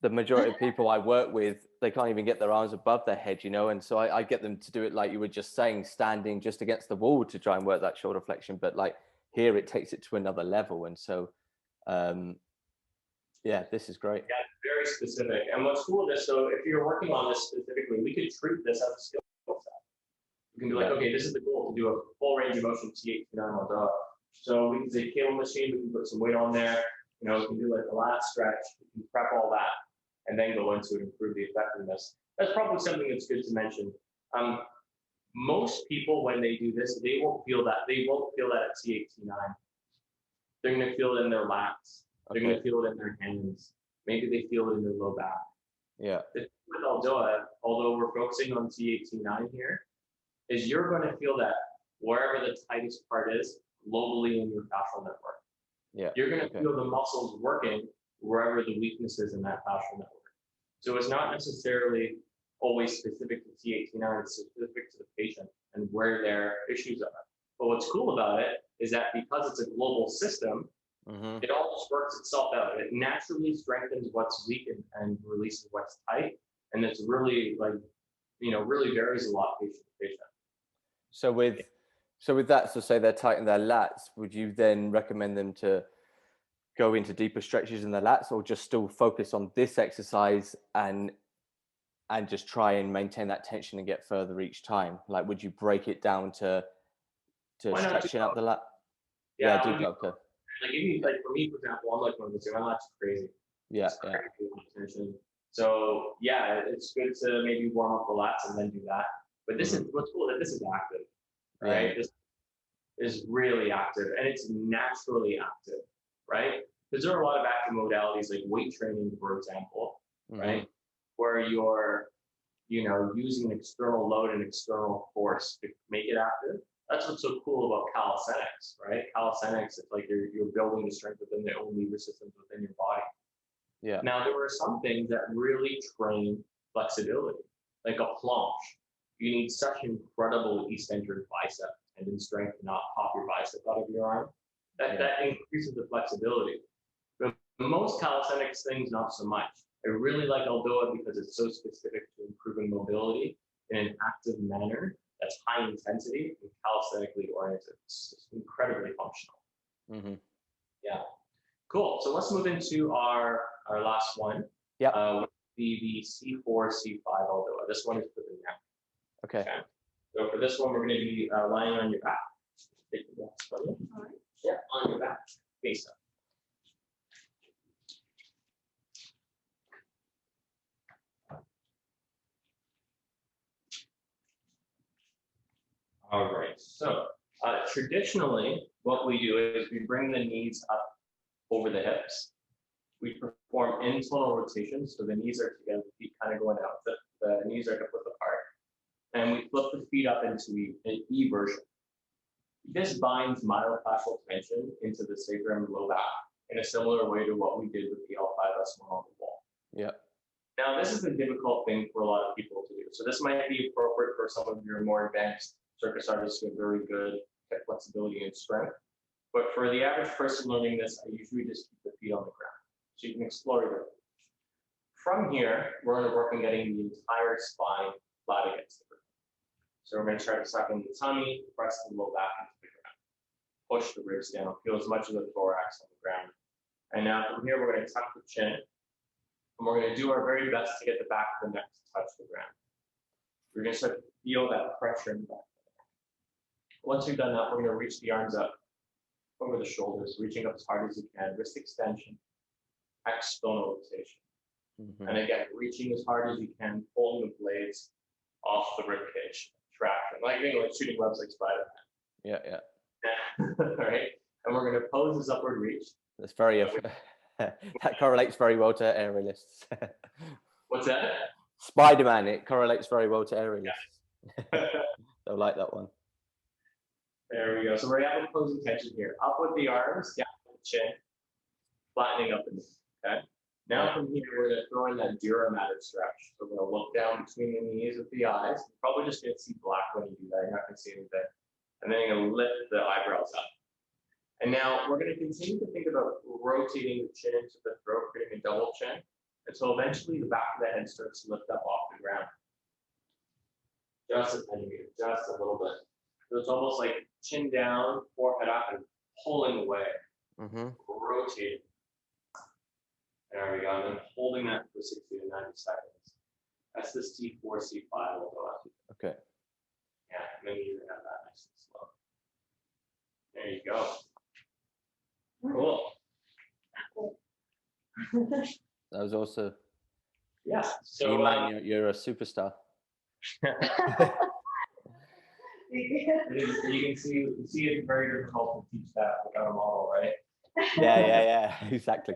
The majority of people I work with, they can't even get their arms above their head, and so I get them to do it like you were just saying, standing just against the wall to try and work that shoulder flexion. But like here, it takes it to another level, and so yeah, this is great. Yeah, very specific. And what's cool is, so if you're working on this specifically, we could treat this as a skill set. You can be like, okay, this is the goal, to do a full range of motion T8, T9, ELDOA. So we can say cable machine, we can put some weight on there, we can do like a lat stretch, we can prep all that, and then go into it, improve the effectiveness. That's probably something that's good to mention. Most people, when they do this, they won't feel that. They won't feel that at T8, T9. They're going to feel it in their lats. They're going to feel it in their hands. Maybe they feel it in their low back. Yeah. The thing with ELDOA, although we're focusing on T8, T9 here, is you're going to feel that wherever the tightest part is, globally in your fascial network. Yeah. You're going to feel the muscles working wherever the weakness is in that fascial network. So it's not necessarily always specific to T8, T9, it's specific to the patient and where their issues are. But what's cool about it is that because it's a global system, it all just works itself out. It naturally strengthens what's weak and releases what's tight. And it's really really varies a lot patient to patient. So with that, so say they're tight in their lats, would you then recommend them to go into deeper stretches in their lats, or just still focus on this exercise and just try and maintain that tension and get further each time? Like, would you break it down to stretching up the lat? Yeah, do go. Like for me, for example, I'm like one of those, my lats are crazy. Yeah. Tension. So yeah, it's good to maybe warm up the lats and then do that. But this is what's cool, that this is active, right? Yeah. This is really active, and it's naturally active, right? Because there are a lot of active modalities like weight training, for example, right? Where you're, using an external load and external force to make it active. That's what's so cool about calisthenics, right? Calisthenics, it's like you're building the strength within the own lever systems within your body. Yeah. Now, there are some things that really train flexibility, like a planche. you need such incredible eccentric bicep tendon strength to not pop your bicep out of your arm. That increases the flexibility. But most calisthenics things, not so much. I really like ELDOA because it's so specific to improving mobility in an active manner that's high intensity and calisthenically oriented. It's incredibly functional. Mm-hmm. Yeah. Cool. So let's move into our last one. Yeah. The C4, C5 ELDOA. This one is for the neck. Okay. So for this one, we're going to be lying on your back. All right. Yeah, on your back, face up. All right, so traditionally, what we do is we bring the knees up over the hips. We perform internal rotation, so the knees are together, the feet kind of going out, the knees are hip width apart. And we flip the feet up into an E version. This binds myofascial tension into the sacrum low back in a similar way to what we did with the L5S1 on the wall. Yeah. Now, this is a difficult thing for a lot of people to do. So this might be appropriate for some of your more advanced circus artists who have very good hip flexibility and strength. But for the average person learning this, I usually just keep the feet on the ground. So you can explore your feet. From here, we're going to work on getting the entire spine flat against the ground. So we're going to try to suck in the tummy, press the low back into the ground. Push the ribs down, feel as much of the thorax on the ground. And now from here, we're going to tuck the chin. And we're going to do our very best to get the back of the neck to touch the ground. We're going to start to feel that pressure in the back of the neck. Once we've done that, we're going to reach the arms up over the shoulders, reaching up as hard as you can, wrist extension, external rotation. Mm-hmm. And again, reaching as hard as you can, pulling the blades off the rib cage, traction, like shooting webs like Spider-Man. Yeah. All right, and we're going to pose this upward reach. That's very that correlates very well to aerialists. What's that? Spider-Man. It correlates very well to aerialists. They'll like that one. There we go. So we're having opposing tension here. Up with the arms, down with the chin, flattening up the knee. Okay. Now from here, we're going to throw in that Dura-matic stretch. So we're going to look down between the knees with the eyes. You're probably just going to see black when you do that. You're not going to see anything. And then you're going to lift the eyebrows up. And now we're going to continue to think about rotating the chin into the throat, creating a double chin, until eventually the back of the head starts to lift up off the ground. Just a tiny bit, just a little bit. So it's almost like chin down, forehead up, and pulling away. Mm-hmm. Rotating. There we go. And then holding that for 60 to 90 seconds. That's the C4, C5 ELDOA. Okay. Yeah, and then you have that nice and slow. There you go. Cool. That was also. Yeah. So man, you're a superstar. you can see it's very difficult to teach that without a model, right? Yeah, exactly.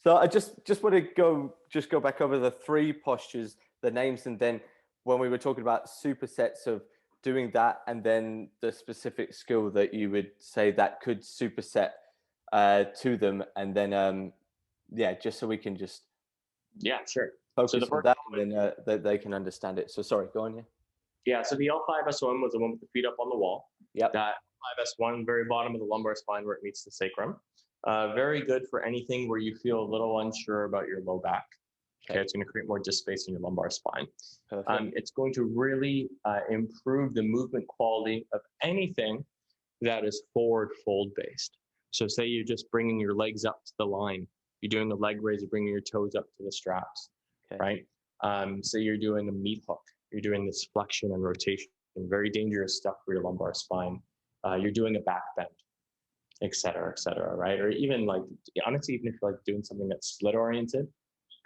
So I just want to go back over the three postures, the names, and then when we were talking about supersets of doing that, and then the specific skill that you would say that could superset to them, and then just so we can just sure focus so on that, and then that they can understand it. So sorry, go on here. Yeah, so the L5S1 was the one with the feet up on the wall. Yep. That L5S1, very bottom of the lumbar spine where it meets the sacrum. Very good for anything where you feel a little unsure about your low back. Okay, it's going to create more disc space in your lumbar spine. It's going to really improve the movement quality of anything that is forward fold based. So say you're just bringing your legs up to the line. You're doing the leg raise, you're bringing your toes up to the straps, right? So you're doing a meat hook. You're doing this flexion and rotation, very dangerous stuff for your lumbar spine. You're doing a back bend, et cetera, right? Or even like, honestly, even if you're like doing something that's split oriented,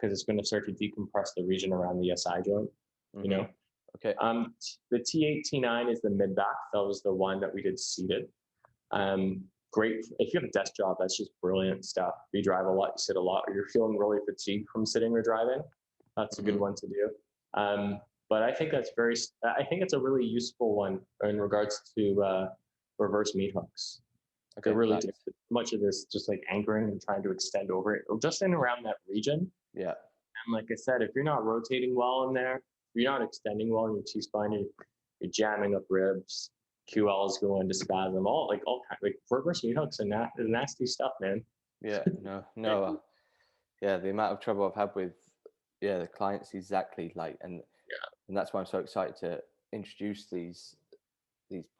because it's going to start to decompress the region around the SI joint, you know? Okay. The T8, T9 is the mid back. That was the one that we did seated. Great. If you have a desk job, that's just brilliant stuff. You drive a lot, you sit a lot, or you're feeling really fatigued from sitting or driving. That's a good one to do. But I think that's I think it's a really useful one in regards to reverse meat hooks. Okay, it really does much of this just like anchoring and trying to extend over it, or just in around that region. Yeah. And like I said, if you're not rotating well in there, if you're not extending well in your T-spine, you're jamming up ribs, QLs go into spasm, all kinds, like reverse knee hooks and nasty stuff, man. Yeah, no. Yeah, the amount of trouble I've had with the clients exactly like, and that's why I'm so excited to introduce these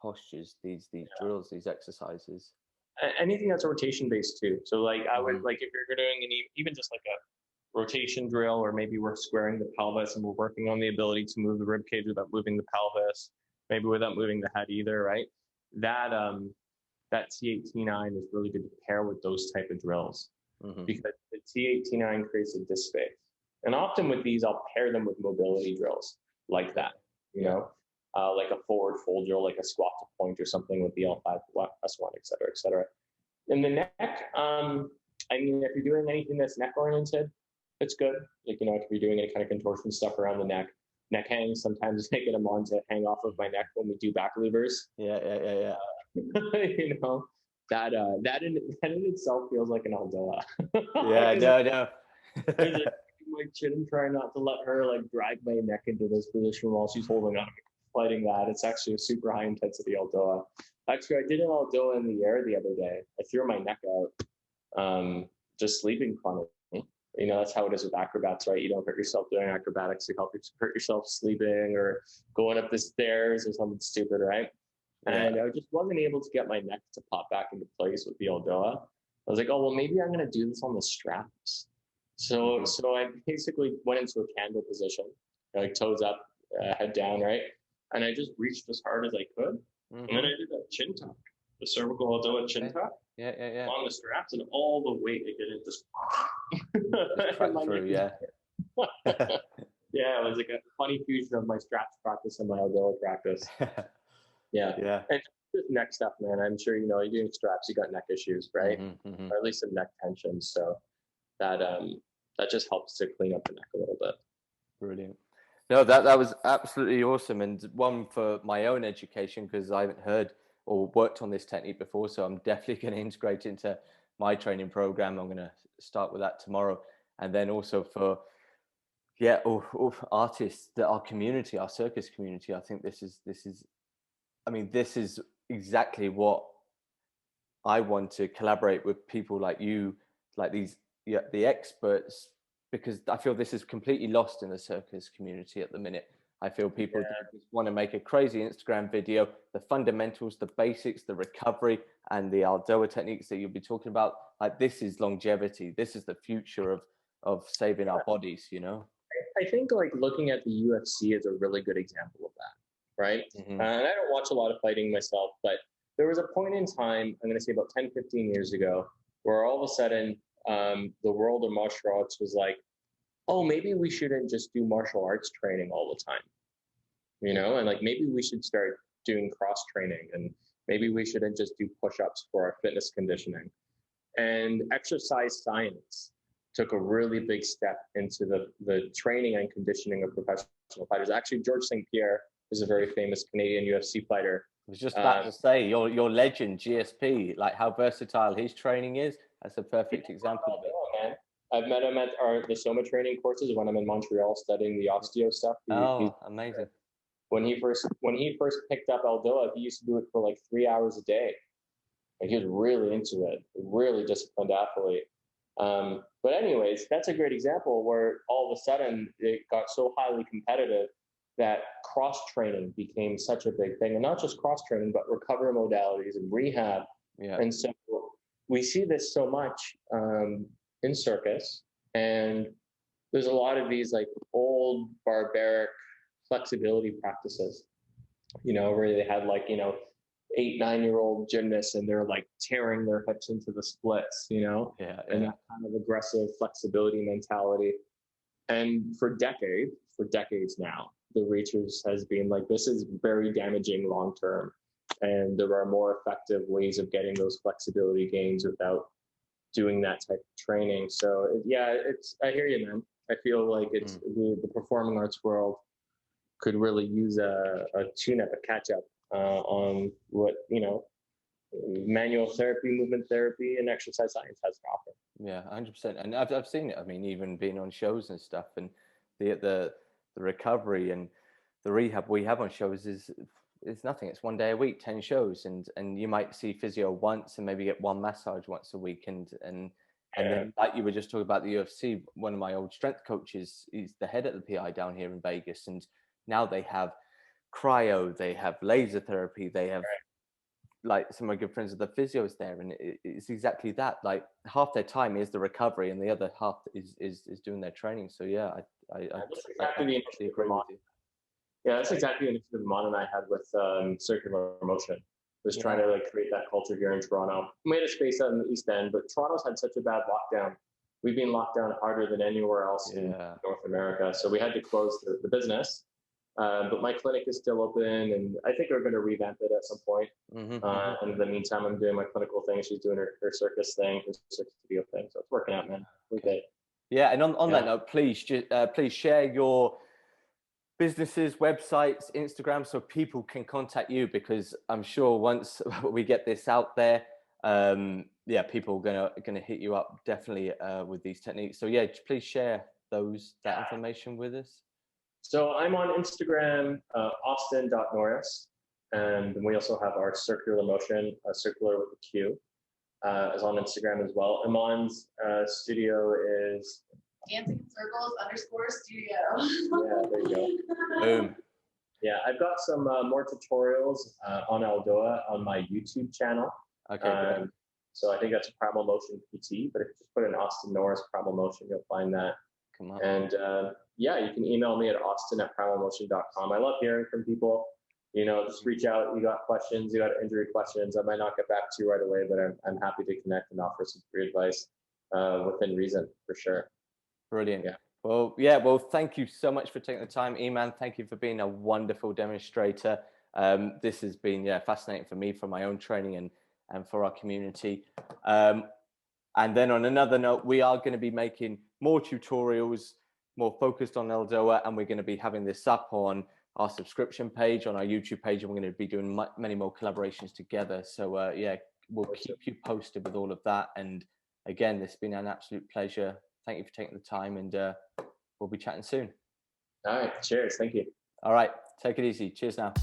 postures, these drills, these exercises. Anything that's rotation based too. So like I would like if you're doing even just like a rotation drill, or maybe we're squaring the pelvis and we're working on the ability to move the rib cage without moving the pelvis, maybe without moving the head either, right? That that T8T9 is really good to pair with those type of drills, because the T8T9 creates a disc space. And often with these, I'll pair them with mobility drills like that, you know, like a forward fold drill, like a squat to point or something with the L5, S1, et cetera, et cetera. In the neck, I mean, if you're doing anything that's neck oriented, it's good. Like, you know, if you're doing any kind of contortion stuff around the neck hangs, sometimes I get them on to hang off of my neck when we do back levers. Yeah. You know, that in itself feels like an ELDOA. No. My chin, try not to let her like drag my neck into this position while she's holding on, fighting that. It's actually a super high intensity ELDOA. Actually, I did an ELDOA in the air the other day. I threw my neck out, just sleeping funny. You know, that's how it is with acrobats, right? You don't hurt yourself doing acrobatics. You hurt yourself sleeping or going up the stairs or something stupid, right? And I just wasn't able to get my neck to pop back into place with the ELDOA. I was like, oh, well, maybe I'm going to do this on the straps. So I basically went into a candle position, like toes up, head down, right? And I just reached as hard as I could. And then I did that chin tuck, the cervical ELDOA chin tuck. Yeah. On the straps, and all the weight I didn't just through, yeah, it was like a funny fusion of my straps practice and my ELDOA practice. Yeah. And just neck stuff, man. I'm sure you know, you're doing straps, you got neck issues, right? Or at least some neck tension. So that just helps to clean up the neck a little bit. Brilliant. No, that was absolutely awesome, and one for my own education, because I haven't heard or worked on this technique before, so I'm definitely going to integrate it into my training program. I'm going to start with that tomorrow. And then also for artists, our community, our circus community, I think this is exactly what I want to collaborate with people like you, like these the experts, because I feel this is completely lost in the circus community at the minute. I feel people just want to make a crazy Instagram video, the fundamentals, the basics, the recovery, and the ELDOA techniques that you'll be talking about. Like, this is longevity. This is the future of saving our bodies, you know? I think like looking at the UFC is a really good example of that, right? And I don't watch a lot of fighting myself, but there was a point in time, I'm going to say about 10, 15 years ago, where all of a sudden the world of martial arts was like, oh, maybe we shouldn't just do martial arts training all the time, you know, and like maybe we should start doing cross training, and maybe we shouldn't just do push-ups for our fitness conditioning. And exercise science took a really big step into the training and conditioning of professional fighters. Actually, George St. Pierre is a very famous Canadian UFC fighter. I was just about to say, your legend, GSP, like how versatile his training is. That's a perfect example of it. Man. I've met him at the Soma training courses when I'm in Montreal studying the osteo stuff. Amazing. When he first picked up ELDOA, he used to do it for like 3 hours a day. Like, he was really into it, really disciplined athlete. But anyways, that's a great example where all of a sudden it got so highly competitive that cross training became such a big thing, and not just cross training, but recovery modalities and rehab. And so we see this so much in circus, and there's a lot of these like old barbaric flexibility practices, you know, where they had like, you know, 8-9-year-old gymnasts and they're like tearing their hips into the splits, you know, and that kind of aggressive flexibility mentality. And for decades now, the research has been like, this is very damaging long term, and there are more effective ways of getting those flexibility gains without doing that type of training. So I hear you, man. I feel like it's the performing arts world could really use a tune-up, a catch-up on what, you know, manual therapy, movement therapy, and exercise science has to offer. Yeah, 100%. And I've seen it. I mean, even being on shows and stuff, and the recovery and the rehab we have on shows is nothing. It's 1 day a week, 10 shows, and you might see physio once and maybe get one massage once a week, and then, like you were just talking about the UFC, one of my old strength coaches, he's the head at the PI down here in Vegas, and now they have cryo, they have laser therapy, they have like some of my good friends are the physios there, and it's exactly that. Like half their time is the recovery, and the other half is doing their training. So yeah, I That's exactly the initiative agree with you. Yeah, that's exactly the initiative Mon and I had with CirQular Motion. Was trying to like create that culture here in Toronto. We had a space out in the East End, but Toronto's had such a bad lockdown. We've been locked down harder than anywhere else in North America, so we had to close the business. But my clinic is still open, and I think we're going to revamp it at some point. And in the meantime, I'm doing my clinical thing. She's doing her circus thing, her circus studio thing. So it's working out, man. We're good. Yeah, and on that note, please share your businesses, websites, Instagram, so people can contact you, because I'm sure once we get this out there, people are gonna hit you up definitely with these techniques. So yeah, please share that information with us. So I'm on Instagram, austin.norris, and we also have our CirQular Motion, circular with a Q, is on Instagram as well. Amon's studio is Dancing in Circles _studio. Yeah, there you go. Boom. Yeah, I've got some more tutorials on ELDOA on my YouTube channel. Okay. So I think that's Primal Motion PT, but if you just put in Austin Norris Primal Motion, you'll find that. Come on. And you can email me at austin@primalmotion.com. I love hearing from people. Just reach out. You got questions, you got injury questions. I might not get back to you right away, but I'm happy to connect and offer some free advice within reason, for sure. Brilliant. Yeah. Well, thank you so much for taking the time, Eman. Thank you for being a wonderful demonstrator. This has been fascinating for me, for my own training and for our community. And then on another note, we are going to be making more tutorials, more focused on ELDOA, and we're going to be having this up on our subscription page, on our YouTube page, and we're going to be doing many more collaborations together. So we'll keep you posted with all of that. And again, it's been an absolute pleasure. Thank you for taking the time, and we'll be chatting soon. All right. Cheers. Thank you. All right. Take it easy. Cheers now.